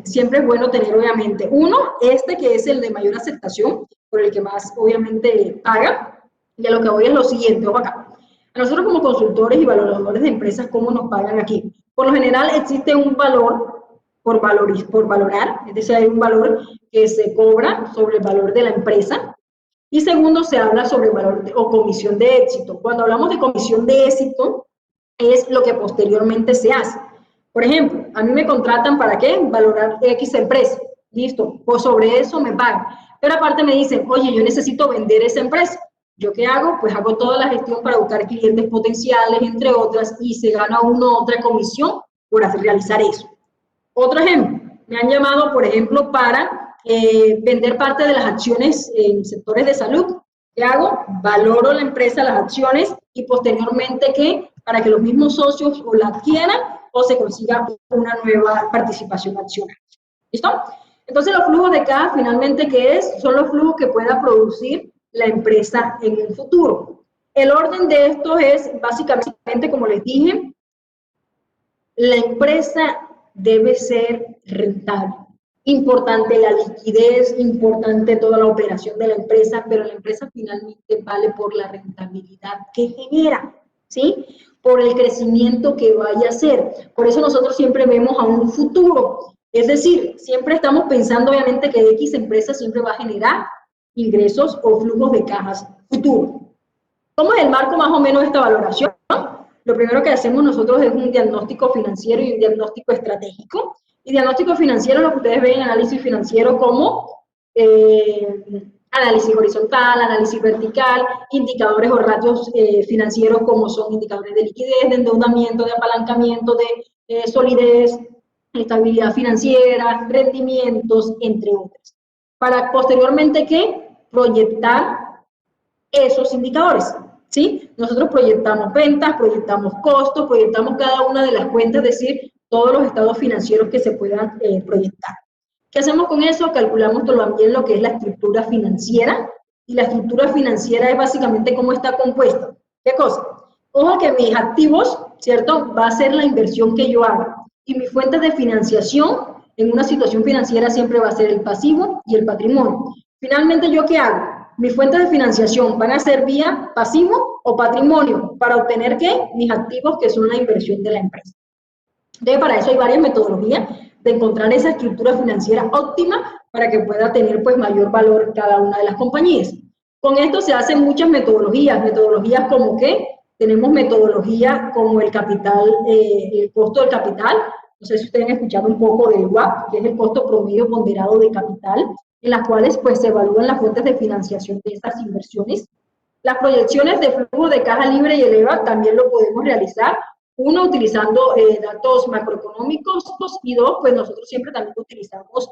siempre es bueno tener obviamente uno, que es el de mayor aceptación, por el que más obviamente paga, y a lo que voy es lo siguiente, ojo acá. A nosotros como consultores y valoradores de empresas, ¿cómo nos pagan aquí? Por lo general existe un valor por valorar, es decir, hay un valor que se cobra sobre el valor de la empresa, y segundo, se habla sobre valor o comisión de éxito. Cuando hablamos de comisión de éxito, es lo que posteriormente se hace. Por ejemplo, a mí me contratan ¿para qué? Valorar X empresa. Listo, pues sobre eso me pagan. Pero aparte me dicen, oye, yo necesito vender esa empresa. ¿Yo qué hago? Pues hago toda la gestión para buscar clientes potenciales, entre otras, y se gana otra comisión por realizar eso. Otro ejemplo, me han llamado, por ejemplo, para vender parte de las acciones en sectores de salud. ¿Qué hago? Valoro la empresa, las acciones, y posteriormente, ¿qué? Para que los mismos socios o la adquieran, o se consiga una nueva participación accionaria. ¿Listo? Entonces, los flujos de caja, finalmente, ¿qué es? Son los flujos que pueda producir la empresa en un futuro. El orden de estos es, básicamente, como les dije, la empresa debe ser rentable. Importante la liquidez, importante toda la operación de la empresa, pero la empresa finalmente vale por la rentabilidad que genera, ¿sí? Por el crecimiento que vaya a hacer. Por eso nosotros siempre vemos a un futuro. Es decir, siempre estamos pensando, obviamente, que X empresa siempre va a generar ingresos o flujos de cajas futuro. ¿Cómo es el marco más o menos de esta valoración? Lo primero que hacemos nosotros es un diagnóstico financiero y un diagnóstico estratégico. Y diagnóstico financiero, lo que ustedes ven en análisis financiero como análisis horizontal, análisis vertical, indicadores o ratios financieros como son indicadores de liquidez, de endeudamiento, de apalancamiento, de solidez, estabilidad financiera, rendimientos, entre otros. Para posteriormente, ¿qué? Proyectar esos indicadores, ¿sí? Nosotros proyectamos ventas, proyectamos costos, proyectamos cada una de las cuentas, es decir, todos los estados financieros que se puedan proyectar. ¿Qué hacemos con eso? Calculamos también lo que es la estructura financiera, y la estructura financiera es básicamente cómo está compuesta. ¿Qué cosa? Ojo que mis activos, ¿cierto? Va a ser la inversión que yo haga, y mi fuente de financiación en una situación financiera siempre va a ser el pasivo y el patrimonio. Finalmente, ¿yo qué hago? Mis fuentes de financiación van a ser vía pasivo o patrimonio para obtener, ¿qué? Mis activos, que son la inversión de la empresa. Entonces, para eso hay varias metodologías de encontrar esa estructura financiera óptima para que pueda tener, pues, mayor valor cada una de las compañías. Con esto se hacen muchas metodologías como que tenemos metodología como el capital, el costo del capital. No sé si ustedes han escuchado un poco del WAP, que es el costo promedio ponderado de capital, en las cuales pues se evalúan las fuentes de financiación de estas inversiones. Las proyecciones de flujo de caja libre y el EVA también lo podemos realizar, uno utilizando datos macroeconómicos, y dos, pues nosotros siempre también utilizamos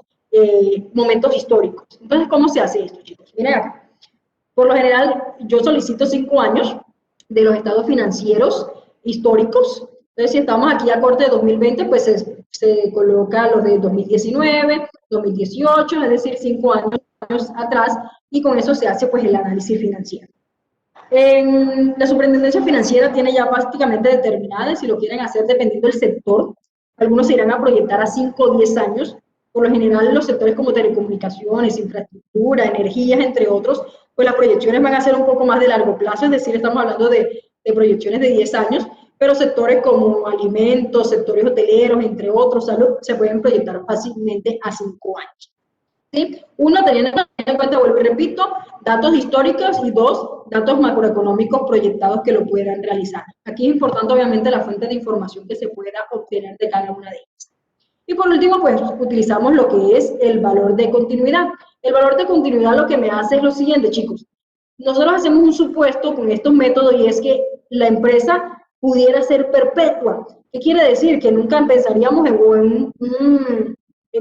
momentos históricos. Entonces, ¿cómo se hace esto, chicos? Miren acá. Por lo general, yo solicito 5 años de los estados financieros históricos. Entonces, si estamos aquí a corte de 2020, pues se coloca los de 2019, 2018, es decir, 5 años atrás, y con eso se hace pues el análisis financiero. La superintendencia financiera tiene ya prácticamente determinada, si lo quieren hacer dependiendo del sector, algunos se irán a proyectar a 5 o 10 años. Por lo general, los sectores como telecomunicaciones, infraestructura, energías, entre otros, pues las proyecciones van a ser un poco más de largo plazo, es decir, estamos hablando de proyecciones de 10 años, pero sectores como alimentos, sectores hoteleros, entre otros, salud, se pueden proyectar fácilmente a 5 años. ¿Sí? Uno, teniendo en cuenta, vuelvo y repito, datos históricos, y dos, datos macroeconómicos proyectados que lo puedan realizar. Aquí es importante, obviamente, la fuente de información que se pueda obtener de cada una de ellas. Y por último, pues utilizamos lo que es el valor de continuidad. El valor de continuidad lo que me hace es lo siguiente, chicos. Nosotros hacemos un supuesto con estos métodos, y es que la empresa pudiera ser perpetua. ¿Qué quiere decir? Que nunca pensaríamos en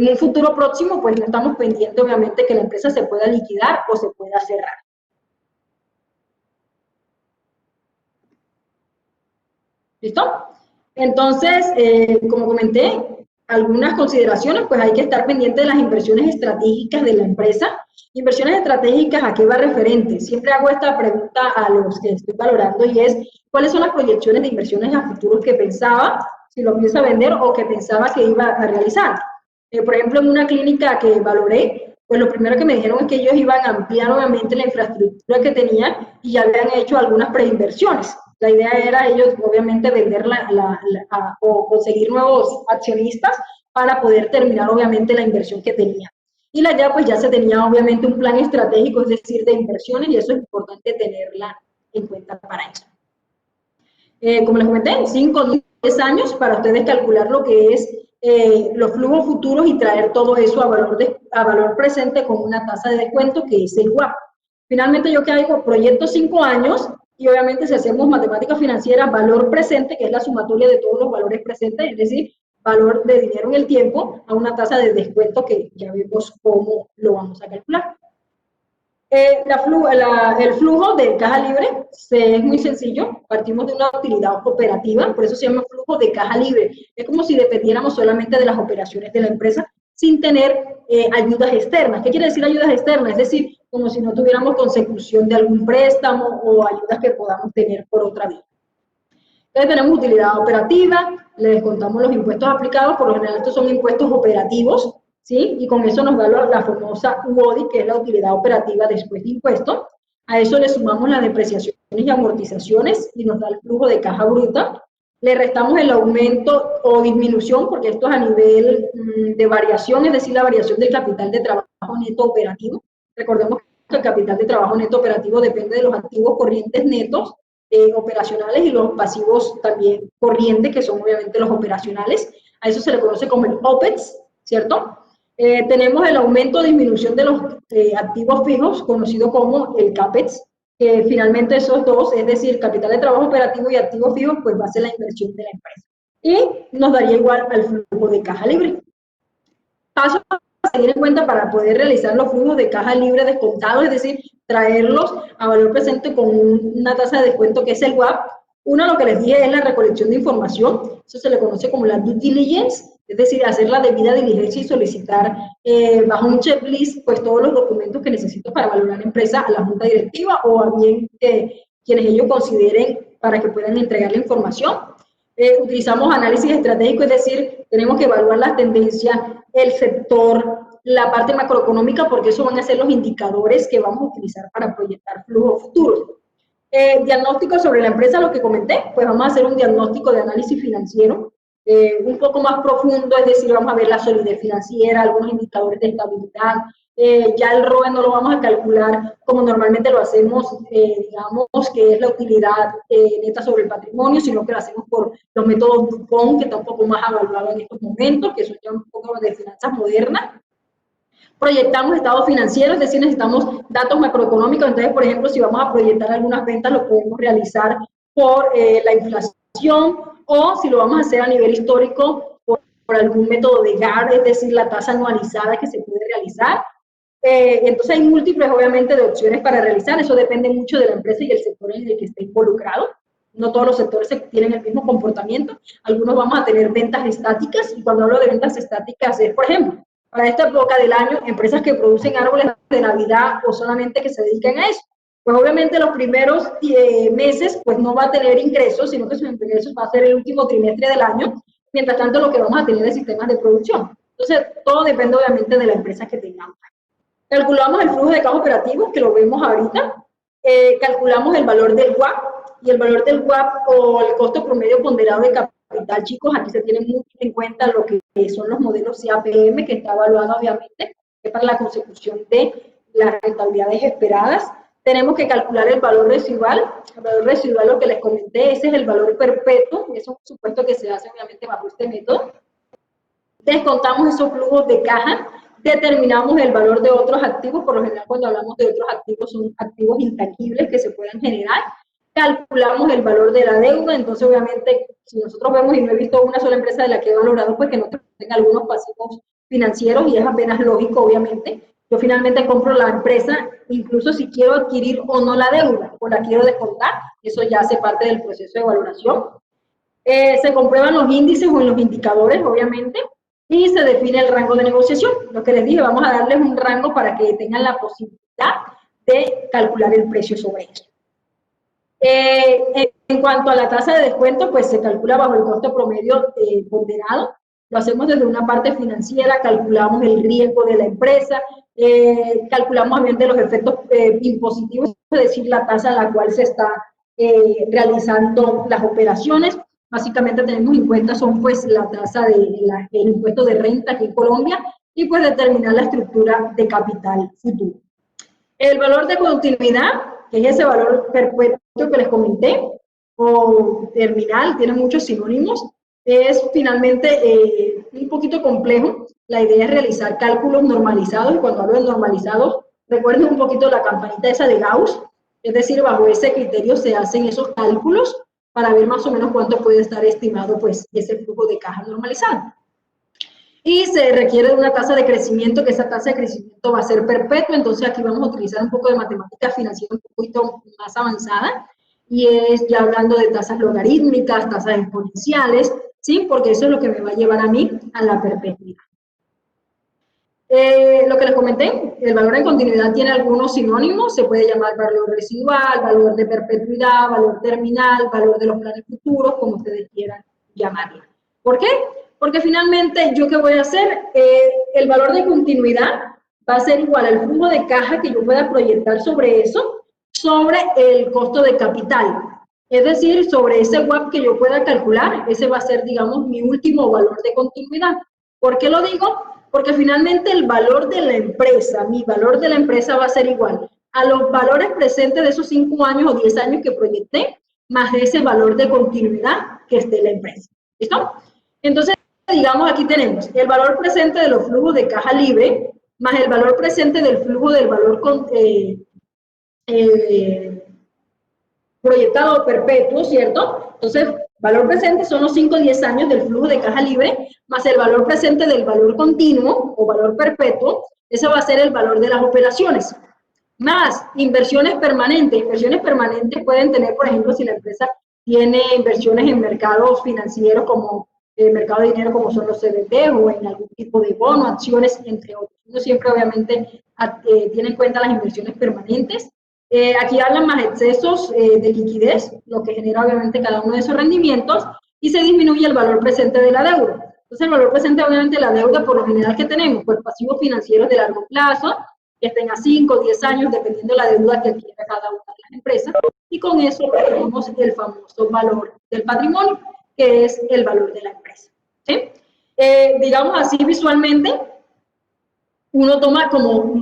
un futuro próximo, pues no estamos pendientes, obviamente, que la empresa se pueda liquidar o se pueda cerrar. ¿Listo? Entonces, como comenté, algunas consideraciones, pues hay que estar pendiente de las inversiones estratégicas de la empresa. Inversiones estratégicas, ¿a qué va referente? Siempre hago esta pregunta a los que estoy valorando, y es, ¿cuáles son las proyecciones de inversiones a futuros que pensaba, si lo piensa vender o que pensaba que iba a realizar? Por ejemplo, en una clínica que valoré, pues lo primero que me dijeron es que ellos iban a ampliar, obviamente, la infraestructura que tenían, y ya habían hecho algunas preinversiones. La idea era ellos, obviamente, venderla o conseguir nuevos accionistas para poder terminar, obviamente, la inversión que tenían. Y la idea, pues ya se tenía, obviamente, un plan estratégico, es decir, de inversiones, y eso es importante tenerla en cuenta para eso. Como les comenté, 5 o 10 años para ustedes calcular lo que es los flujos futuros y traer todo eso a valor presente con una tasa de descuento, que es el WAP. Finalmente, ¿yo qué hago? Proyecto 5 años, y obviamente, si hacemos matemática financiera, valor presente, que es la sumatoria de todos los valores presentes, es decir, valor de dinero en el tiempo, a una tasa de descuento que ya vimos cómo lo vamos a calcular. El flujo de caja libre es muy sencillo, partimos de una utilidad operativa, por eso se llama flujo de caja libre. Es como si dependiéramos solamente de las operaciones de la empresa sin tener ayudas externas. ¿Qué quiere decir ayudas externas? Es decir, como si no tuviéramos consecución de algún préstamo o ayudas que podamos tener por otra vía. Entonces tenemos utilidad operativa, le descontamos los impuestos aplicados, por lo general estos son impuestos operativos, ¿sí? Y con eso nos da la famosa UODI, que es la utilidad operativa después de impuestos. A eso le sumamos las depreciaciones y amortizaciones y nos da el flujo de caja bruta. Le restamos el aumento o disminución, porque esto es a nivel de variación, es decir, la variación del capital de trabajo neto operativo. Recordemos que el capital de trabajo neto operativo depende de los activos corrientes netos operacionales y los pasivos también corrientes, que son obviamente los operacionales. A eso se le conoce como el OPEX, ¿cierto? Tenemos el aumento o disminución de los activos fijos, conocido como el CAPEX, que finalmente esos dos, es decir, capital de trabajo operativo y activos fijos, pues va a ser la inversión de la empresa. Y nos daría igual al flujo de caja libre. Paso a tener en cuenta para poder realizar los flujos de caja libre descontados, es decir, traerlos a valor presente con una tasa de descuento que es el WAP. Uno, lo que les dije, es la recolección de información, eso se le conoce como la due diligence, es decir, hacer la debida diligencia y solicitar bajo un checklist pues todos los documentos que necesito para valorar la empresa a la junta directiva o a bien quienes ellos consideren para que puedan entregar la información. Utilizamos análisis estratégico, es decir, tenemos que evaluar las tendencias, el sector, la parte macroeconómica, porque eso van a ser los indicadores que vamos a utilizar para proyectar flujos futuros. Diagnóstico sobre la empresa, lo que comenté, pues vamos a hacer un diagnóstico de análisis financiero, un poco más profundo, es decir, vamos a ver la solidez financiera, algunos indicadores de estabilidad. Ya el ROE no lo vamos a calcular como normalmente lo hacemos, digamos, que es la utilidad neta sobre el patrimonio, sino que lo hacemos por los métodos DuPont, que está un poco más avalado en estos momentos, que son ya un poco de finanzas modernas. Proyectamos estados financieros, es decir, necesitamos datos macroeconómicos. Entonces, por ejemplo, si vamos a proyectar algunas ventas, lo podemos realizar por la inflación, o si lo vamos a hacer a nivel histórico por algún método de GAR, es decir, la tasa anualizada que se puede realizar. Entonces hay múltiples, obviamente, de opciones para realizar. Eso depende mucho de la empresa y el sector en el que esté involucrado. No todos los sectores tienen el mismo comportamiento. Algunos vamos a tener ventas estáticas, y cuando hablo de ventas estáticas es, por ejemplo, para esta época del año, empresas que producen árboles de Navidad o solamente que se dedican a eso. Pues obviamente los primeros meses pues no va a tener ingresos, sino que sus ingresos va a ser el último trimestre del año. Mientras tanto, lo que vamos a tener es sistemas de producción. Entonces, todo depende obviamente de la empresa que tengamos. Calculamos el flujo de caja operativo, que lo vemos ahorita. Calculamos el valor del WAP, y el valor del WAP o el costo promedio ponderado de capital, chicos, aquí se tiene muy en cuenta lo que son los modelos CAPM, que está evaluado obviamente que para la consecución de las rentabilidades esperadas. Tenemos que calcular el valor residual. El valor residual, lo que les comenté, ese es el valor perpetuo, es un supuesto que se hace obviamente bajo este método. Descontamos esos flujos de caja, determinamos el valor de otros activos. Por lo general, cuando hablamos de otros activos, son activos intangibles que se puedan generar. Calculamos el valor de la deuda. Entonces, obviamente, si nosotros vemos, y no he visto una sola empresa de la que he valorado, pues que no tenga algunos pasivos financieros, y es apenas lógico, obviamente. Yo finalmente compro la empresa, incluso si quiero adquirir o no la deuda, o la quiero descontar, eso ya hace parte del proceso de valoración. Se comprueban los índices o los indicadores, obviamente, y se define el rango de negociación. Lo que les dije, vamos a darles un rango para que tengan la posibilidad de calcular el precio sobre eso. En cuanto a la tasa de descuento, pues se calcula bajo el costo promedio ponderado. Lo hacemos desde una parte financiera, calculamos el riesgo de la empresa, calculamos obviamente los efectos impositivos, es decir, la tasa a la cual se está realizando las operaciones. Básicamente tenemos en cuenta son pues la tasa del impuesto de renta aquí en Colombia, y pues determinar la estructura de capital futuro. El valor de continuidad, que es ese valor perpetuo que les comenté, o terminal, tiene muchos sinónimos, es finalmente un poquito complejo. La idea es realizar cálculos normalizados, y cuando hablo de normalizados, recuerden un poquito la campanita esa de Gauss, es decir, bajo ese criterio se hacen esos cálculos para ver más o menos cuánto puede estar estimado pues ese flujo de caja normalizado. y se requiere de una tasa de crecimiento, que esa tasa de crecimiento va a ser perpetua. Entonces aquí vamos a utilizar un poco de matemática financiera un poquito más avanzada, y es ya hablando de tasas logarítmicas, tasas exponenciales, ¿sí? Porque eso es lo que me va a llevar a mí a la perpetuidad. Lo que les comenté, el valor en continuidad tiene algunos sinónimos, se puede llamar valor residual, valor de perpetuidad, valor terminal, valor de los planes futuros, como ustedes quieran llamarlo. ¿Por qué? Porque finalmente, ¿yo qué voy a hacer? El valor de continuidad va a ser igual al flujo de caja que yo pueda proyectar sobre eso, sobre el costo de capital. Es decir, sobre ese WACC que yo pueda calcular, ese va a ser, digamos, mi último valor de continuidad. ¿Por qué lo digo? Porque finalmente el valor de la empresa, mi valor de la empresa va a ser igual a los valores presentes de esos 5 años o 10 años que proyecté, más ese valor de continuidad que esté en la empresa. ¿Listo? Entonces, digamos, aquí tenemos el valor presente de los flujos de caja libre, más el valor presente del flujo del valor proyectado perpetuo, ¿cierto? Entonces, valor presente son los 5 o 10 años del flujo de caja libre, más el valor presente del valor continuo o valor perpetuo, ese va a ser el valor de las operaciones. Más inversiones permanentes. Inversiones permanentes pueden tener, por ejemplo, si la empresa tiene inversiones en mercados financieros como el mercado de dinero, como son los CDT, o en algún tipo de bono, acciones, entre otros. Uno siempre, obviamente, tiene en cuenta las inversiones permanentes. Aquí hablan más excesos de liquidez, lo que genera obviamente cada uno de esos rendimientos, y se disminuye el valor presente de la deuda. Entonces, el valor presente, obviamente, de la deuda, por lo general, que tenemos, pues pasivos financieros de largo plazo, que estén a 5 o 10 años, dependiendo de la deuda que adquiera cada una de las empresas, y con eso tenemos el famoso valor del patrimonio, que es el valor de la empresa. ¿Sí? Digamos así visualmente, uno toma como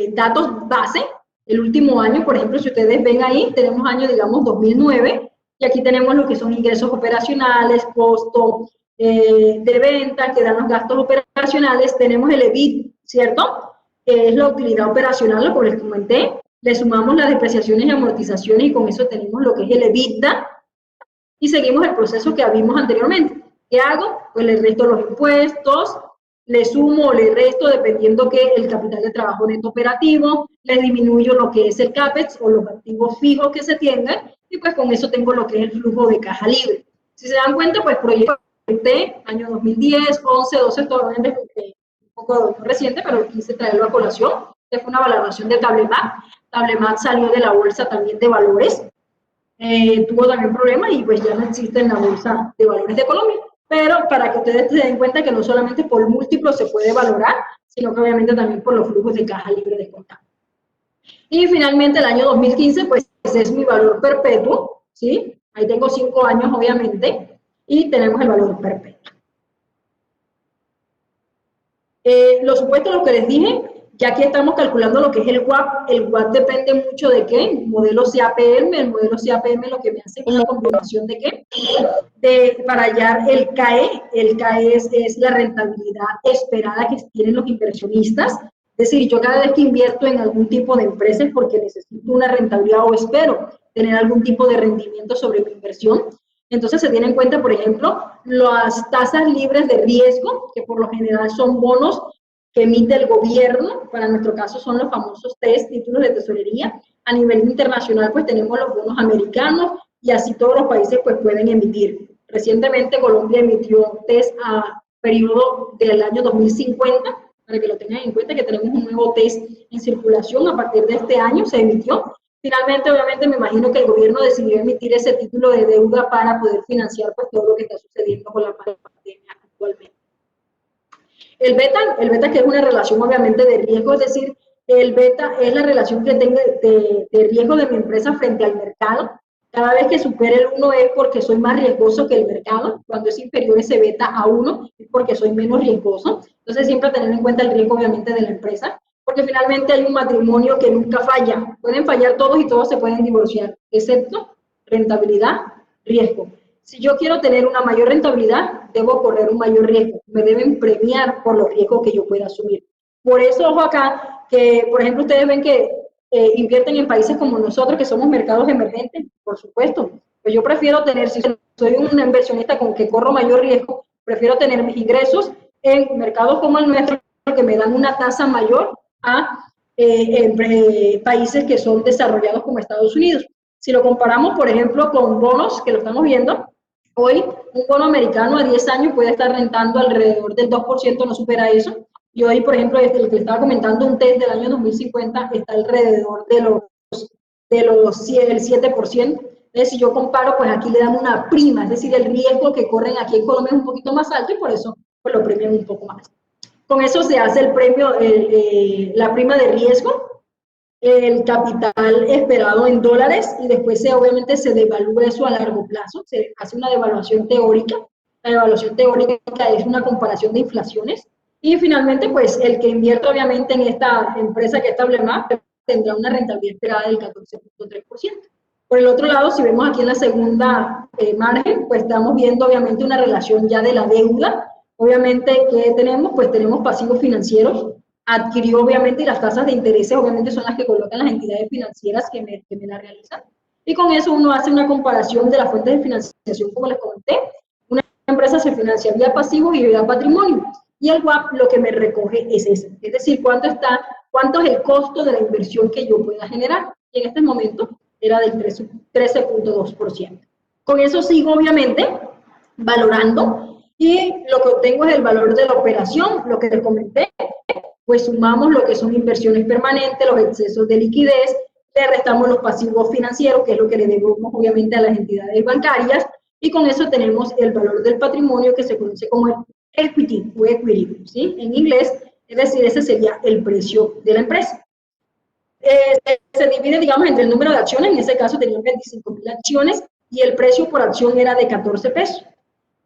datos base el último año. Por ejemplo, si ustedes ven ahí, tenemos año, digamos, 2009, y aquí tenemos lo que son ingresos operacionales, costo de venta, que dan los gastos operacionales, tenemos el EBIT, ¿cierto? Que es la utilidad operacional, lo que les comenté, le sumamos las depreciaciones y amortizaciones, y con eso tenemos lo que es el EBITDA, y seguimos el proceso que vimos anteriormente. ¿Qué hago? Pues le resto los impuestos, le sumo o le resto dependiendo que el capital de trabajo neto operativo, le disminuyo lo que es el CAPEX o los activos fijos que se tengan, y pues con eso tengo lo que es el flujo de caja libre. Si se dan cuenta, pues proyecté año 2010, 11, 12, todavía un poco reciente, pero quise traerlo a colación, que fue una valoración de Tablemat. Tablemat salió de la bolsa también de valores, tuvo también problemas y pues ya no existe en la bolsa de valores de Colombia. Pero para que ustedes se den cuenta que no solamente por múltiplos se puede valorar, sino que obviamente también por los flujos de caja libre descontados. Y finalmente el año 2015, pues es mi valor perpetuo, ¿sí? Ahí tengo 5 años, obviamente, y tenemos el valor perpetuo. Los supuestos, lo que les dije, ya aquí estamos calculando lo que es el WACC. El WACC depende mucho de qué, modelo CAPM. El modelo CAPM lo que me hace es una combinación de qué, para hallar el CAE. El CAE es la rentabilidad esperada que tienen los inversionistas. Es decir, yo cada vez que invierto en algún tipo de empresa es porque necesito una rentabilidad o espero tener algún tipo de rendimiento sobre mi inversión. Entonces se tiene en cuenta, por ejemplo, las tasas libres de riesgo, que por lo general son bonos que emite el gobierno. Para nuestro caso son los famosos TES, títulos de tesorería. A nivel internacional, pues tenemos los bonos americanos, y así todos los países pues pueden emitir. Recientemente Colombia emitió TES a periodo del año 2050, para que lo tengan en cuenta, que tenemos un nuevo TES en circulación. A partir de este año se emitió. Finalmente, obviamente, me imagino que el gobierno decidió emitir ese título de deuda para poder financiar pues todo lo que está sucediendo con la pandemia actualmente. El beta, que es una relación obviamente de riesgo, es decir, el beta es la relación que tengo de riesgo de mi empresa frente al mercado. Cada vez que supere el 1 es porque soy más riesgoso que el mercado. Cuando es inferior ese beta a 1 es porque soy menos riesgoso. Entonces siempre tener en cuenta el riesgo obviamente de la empresa, porque finalmente hay un matrimonio que nunca falla. Pueden fallar todos y todos se pueden divorciar, excepto rentabilidad, riesgo. Si yo quiero tener una mayor rentabilidad, debo correr un mayor riesgo. Me deben premiar por los riesgos que yo pueda asumir. Por eso, ojo acá, que por ejemplo ustedes ven que invierten en países como nosotros, que somos mercados emergentes, por supuesto. Pues yo prefiero tener, si soy un inversionista con que corro mayor riesgo, prefiero tener mis ingresos en mercados como el nuestro, que me dan una tasa mayor a países que son desarrollados como Estados Unidos. Si lo comparamos, por ejemplo, con bonos, que lo estamos viendo, hoy un bono americano a 10 años puede estar rentando alrededor del 2%, no supera eso. Y hoy, por ejemplo, el que le estaba comentando, un test del año 2050 está alrededor del 7%. Entonces, si yo comparo, pues aquí le dan una prima, es decir, el riesgo que corren aquí en Colombia es un poquito más alto y por eso pues, lo premian un poco más. Con eso se hace el premio, la prima de riesgo, el capital esperado en dólares y después obviamente se devalúa eso a largo plazo, se hace una devaluación teórica. La devaluación teórica es una comparación de inflaciones y finalmente pues el que invierte obviamente en esta empresa que es Tablemap tendrá una rentabilidad esperada del 14.3%. Por el otro lado, si vemos aquí en la segunda margen, pues estamos viendo obviamente una relación ya de la deuda. Obviamente, ¿qué tenemos? Pues tenemos pasivos financieros. Adquirió obviamente y las tasas de interés obviamente son las que colocan las entidades financieras que me la realizan. Y con eso uno hace una comparación de las fuentes de financiación, como les comenté. Una empresa se financia vía pasivos y vía patrimonio. Y el WAP lo que me recoge es eso. Es decir, cuánto es el costo de la inversión que yo pueda generar. Y en este momento era del 13.2%. Con eso sigo obviamente valorando y lo que obtengo es el valor de la operación, lo que les comenté, pues sumamos lo que son inversiones permanentes, los excesos de liquidez, le restamos los pasivos financieros, que es lo que le debemos obviamente a las entidades bancarias, y con eso tenemos el valor del patrimonio que se conoce como el equity o equity, ¿sí? En inglés, es decir, ese sería el precio de la empresa. Se divide, digamos, entre el número de acciones, en ese caso tenían 25.000 acciones y el precio por acción era de 14 pesos.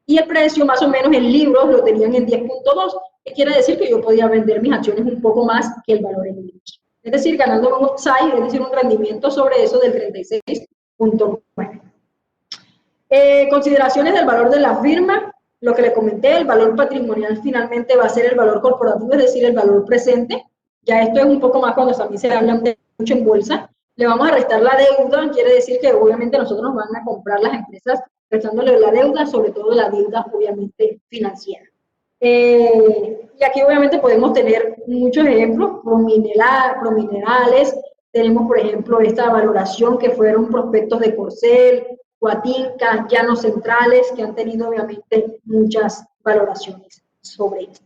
Y el precio más o menos en libros lo tenían en 10.2, que quiere decir que yo podía vender mis acciones un poco más que el valor en libros. Es decir, ganando un upside, es decir, un rendimiento sobre eso del 36.9. Consideraciones del valor de la firma, lo que le comenté, el valor patrimonial finalmente va a ser el valor corporativo, es decir, el valor presente. Ya esto es un poco más cuando también se habla mucho en bolsa. Le vamos a restar la deuda, quiere decir que obviamente nosotros nos van a comprar las empresas restándole la deuda, sobre todo la deuda obviamente financiera. Y aquí obviamente podemos tener muchos ejemplos, prominerales, tenemos por ejemplo esta valoración que fueron prospectos de Corcel, Guatinca, Llanos Centrales, que han tenido obviamente muchas valoraciones sobre esto.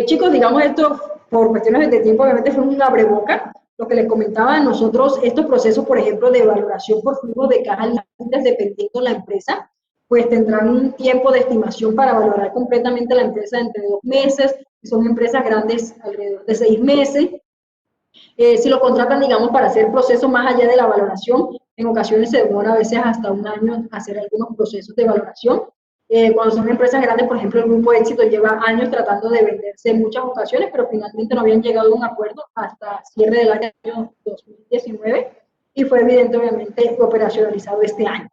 Chicos, digamos esto por cuestiones de tiempo, obviamente fue un abreboca. Lo que les comentaba, nosotros, estos procesos, por ejemplo, de valoración por flujo de caja líquidas, dependiendo de la empresa, pues tendrán un tiempo de estimación para valorar completamente la empresa entre 2 meses, si son empresas grandes, alrededor de 6 meses. Si lo contratan, digamos, para hacer procesos más allá de la valoración, en ocasiones se demora a veces hasta un año hacer algunos procesos de valoración. Cuando son empresas grandes, por ejemplo, el Grupo Éxito lleva años tratando de venderse en muchas ocasiones, pero finalmente no habían llegado a un acuerdo hasta cierre del año 2019 y fue evidente, obviamente, operacionalizado este año.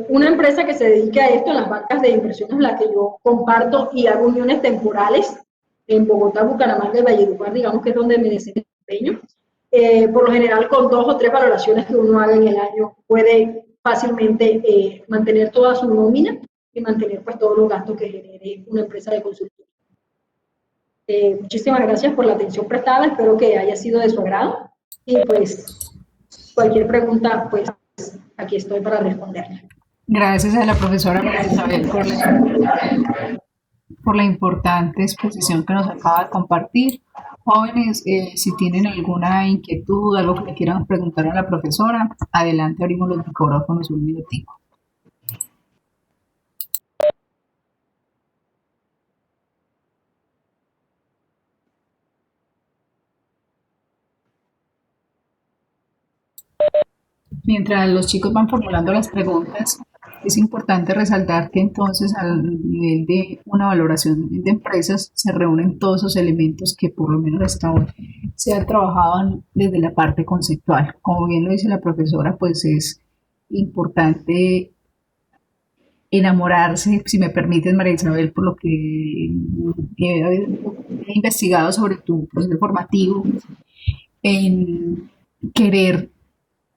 Una empresa que se dedica a esto, las bancas de inversiones, la que yo comparto y hago uniones temporales en Bogotá, Bucaramanga y Valledupar, digamos que es donde me desempeño. Por lo general, con 2 o 3 valoraciones que uno haga en el año, puede fácilmente mantener toda su nómina y mantener pues todos los gastos que genere una empresa de consultoría. Muchísimas gracias por la atención prestada, espero que haya sido de su agrado y pues cualquier pregunta, pues aquí estoy para responderla. Gracias a la profesora María Isabel por la importante exposición que nos acaba de compartir. Jóvenes, si tienen alguna inquietud, algo que le quieran preguntar a la profesora, adelante, abrimos los micrófonos un minutico. Mientras los chicos van formulando las preguntas, es importante resaltar que entonces al nivel de una valoración de empresas se reúnen todos esos elementos que por lo menos hasta hoy se han trabajado desde la parte conceptual. Como bien lo dice la profesora, pues es importante enamorarse, si me permites, María Isabel, por lo que he investigado sobre tu proceso formativo, en querer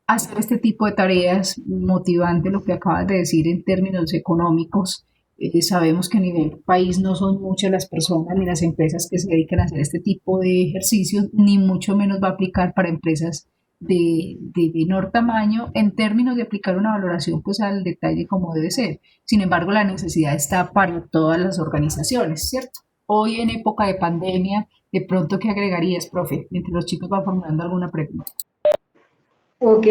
hacer este tipo de tareas, motivante lo que acabas de decir en términos económicos, Sabemos que a nivel país no son muchas las personas ni las empresas que se dedican a hacer este tipo de ejercicios, ni mucho menos va a aplicar para empresas de menor tamaño en términos de aplicar una valoración pues al detalle como debe ser. Sin embargo, la necesidad está para todas las organizaciones, ¿cierto? Hoy en época de pandemia, de pronto, ¿qué agregarías, profe? Mientras los chicos van formulando alguna pregunta. Ok,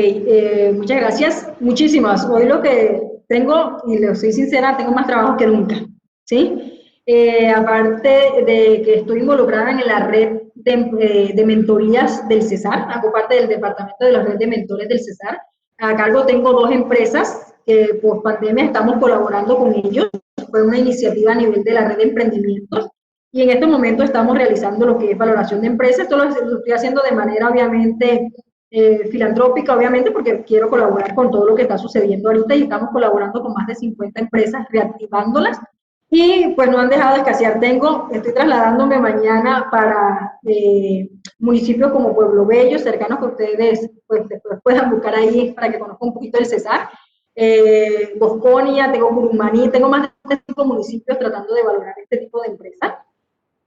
muchas gracias. Muchísimas. Hoy lo que tengo, y le soy sincera, tengo más trabajo que nunca, ¿sí? Aparte de que estoy involucrada en la red de mentorías del CESAR, hago parte del departamento de la red de mentores del CESAR. A cargo tengo dos empresas que por pandemia estamos colaborando con ellos. Fue una iniciativa a nivel de la red de emprendimientos y en este momento estamos realizando lo que es valoración de empresas. Esto lo estoy haciendo de manera obviamente filantrópica, obviamente, porque quiero colaborar con todo lo que está sucediendo ahorita y estamos colaborando con más de 50 empresas, reactivándolas y pues no han dejado de escasear. Estoy trasladándome mañana para municipios como Pueblo Bello, cercanos que ustedes pues después puedan buscar ahí para que conozcan un poquito el Cesar. Bosconia, tengo Curumaní, tengo más de 5 municipios tratando de valorar este tipo de empresas.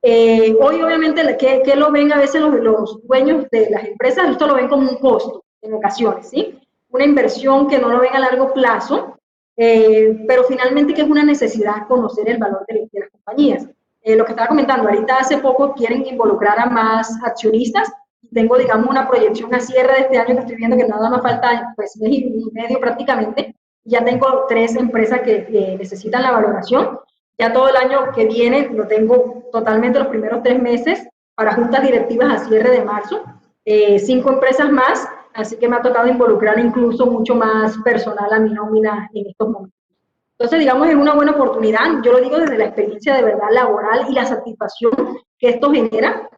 Hoy, obviamente, que lo ven a veces los dueños de las empresas, esto lo ven como un costo en ocasiones, ¿sí? Una inversión que no lo ven a largo plazo, pero finalmente que es una necesidad conocer el valor de las compañías. Lo que estaba comentando, ahorita hace poco quieren involucrar a más accionistas. Tengo, digamos, una proyección a cierre de este año que estoy viendo que nada más falta, pues, mes y medio prácticamente. Ya tengo 3 empresas que necesitan la valoración. Ya todo el año que viene lo tengo totalmente los primeros 3 meses para juntas directivas a cierre de marzo. 5 empresas más, así que me ha tocado involucrar incluso mucho más personal a mi nómina en estos momentos. Entonces, digamos, es una buena oportunidad. Yo lo digo desde la experiencia de verdad laboral y la satisfacción que esto genera,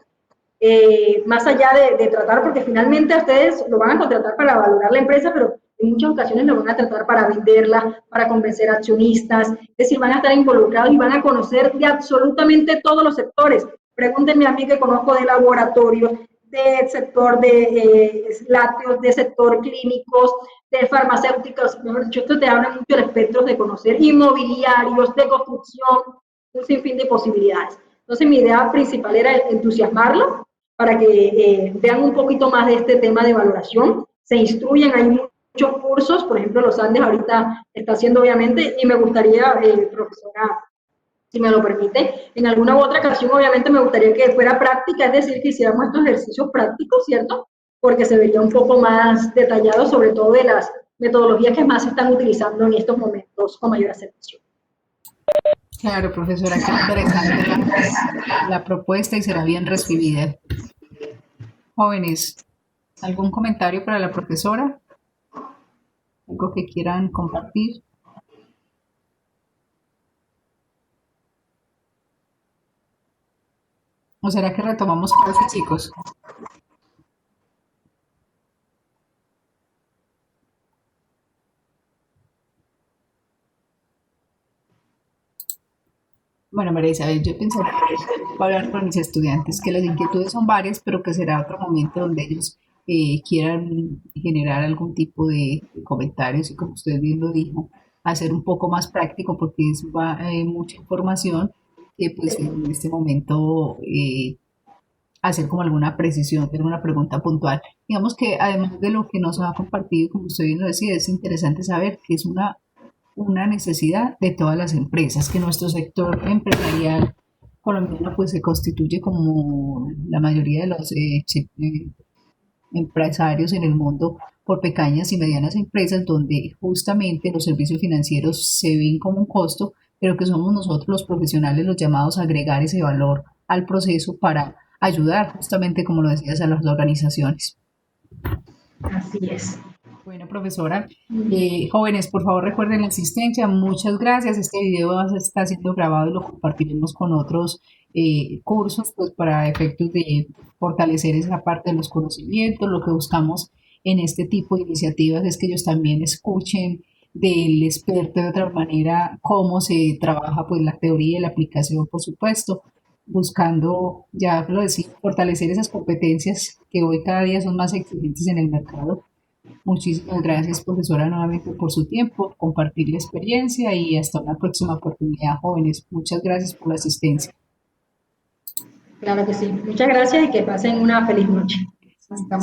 más allá de tratar, porque finalmente a ustedes lo van a contratar para valorar la empresa, pero en muchas ocasiones lo van a tratar para venderla, para convencer a accionistas, es decir, van a estar involucrados y van a conocer de absolutamente todos los sectores. Pregúntenme a mí que conozco de laboratorio, del sector de lácteos, de sector clínicos, de farmacéuticos, mejor dicho, esto te abre mucho el espectro de conocer inmobiliarios, de construcción, un sinfín de posibilidades. Entonces mi idea principal era entusiasmarlo para que vean un poquito más de este tema de valoración, se instruyan, hay muchos cursos, por ejemplo, los Andes ahorita está haciendo obviamente, y me gustaría, profesora, si me lo permite, en alguna u otra ocasión obviamente me gustaría que fuera práctica, es decir, que hiciéramos estos ejercicios prácticos, ¿cierto? Porque se vería un poco más detallado, sobre todo de las metodologías que más se están utilizando en estos momentos con mayor aceptación. Claro, profesora, qué interesante la propuesta y será bien recibida. Jóvenes, ¿algún comentario para la profesora? ¿Algo que quieran compartir? ¿O será que retomamos clase, chicos? Bueno, María Isabel, yo pensaría hablar con mis estudiantes que las inquietudes son varias, pero que será otro momento donde ellos quieran generar algún tipo de comentarios y como usted bien lo dijo, hacer un poco más práctico porque es mucha información que pues en este momento hacer como alguna precisión, tener una pregunta puntual. Digamos que además de lo que nos ha compartido, como usted bien lo decía, es interesante saber que es una necesidad de todas las empresas, que nuestro sector empresarial colombiano pues se constituye como la mayoría de los empresarios en el mundo por pequeñas y medianas empresas donde justamente los servicios financieros se ven como un costo, pero que somos nosotros los profesionales los llamados a agregar ese valor al proceso para ayudar justamente, como lo decías, a las organizaciones. Así es. Bueno, profesora, jóvenes, por favor recuerden la asistencia. Muchas gracias. Este video está siendo grabado y lo compartiremos con otros cursos, pues para efectos de fortalecer esa parte de los conocimientos. Lo que buscamos en este tipo de iniciativas es que ellos también escuchen del experto de otra manera cómo se trabaja pues la teoría y la aplicación, por supuesto, buscando, ya lo decía, fortalecer esas competencias que hoy cada día son más exigentes en el mercado Muchísimas gracias, profesora, nuevamente por su tiempo, compartir la experiencia y hasta una próxima oportunidad, jóvenes. Muchas gracias por la asistencia. Claro que sí. Muchas gracias y que pasen una feliz noche. Hasta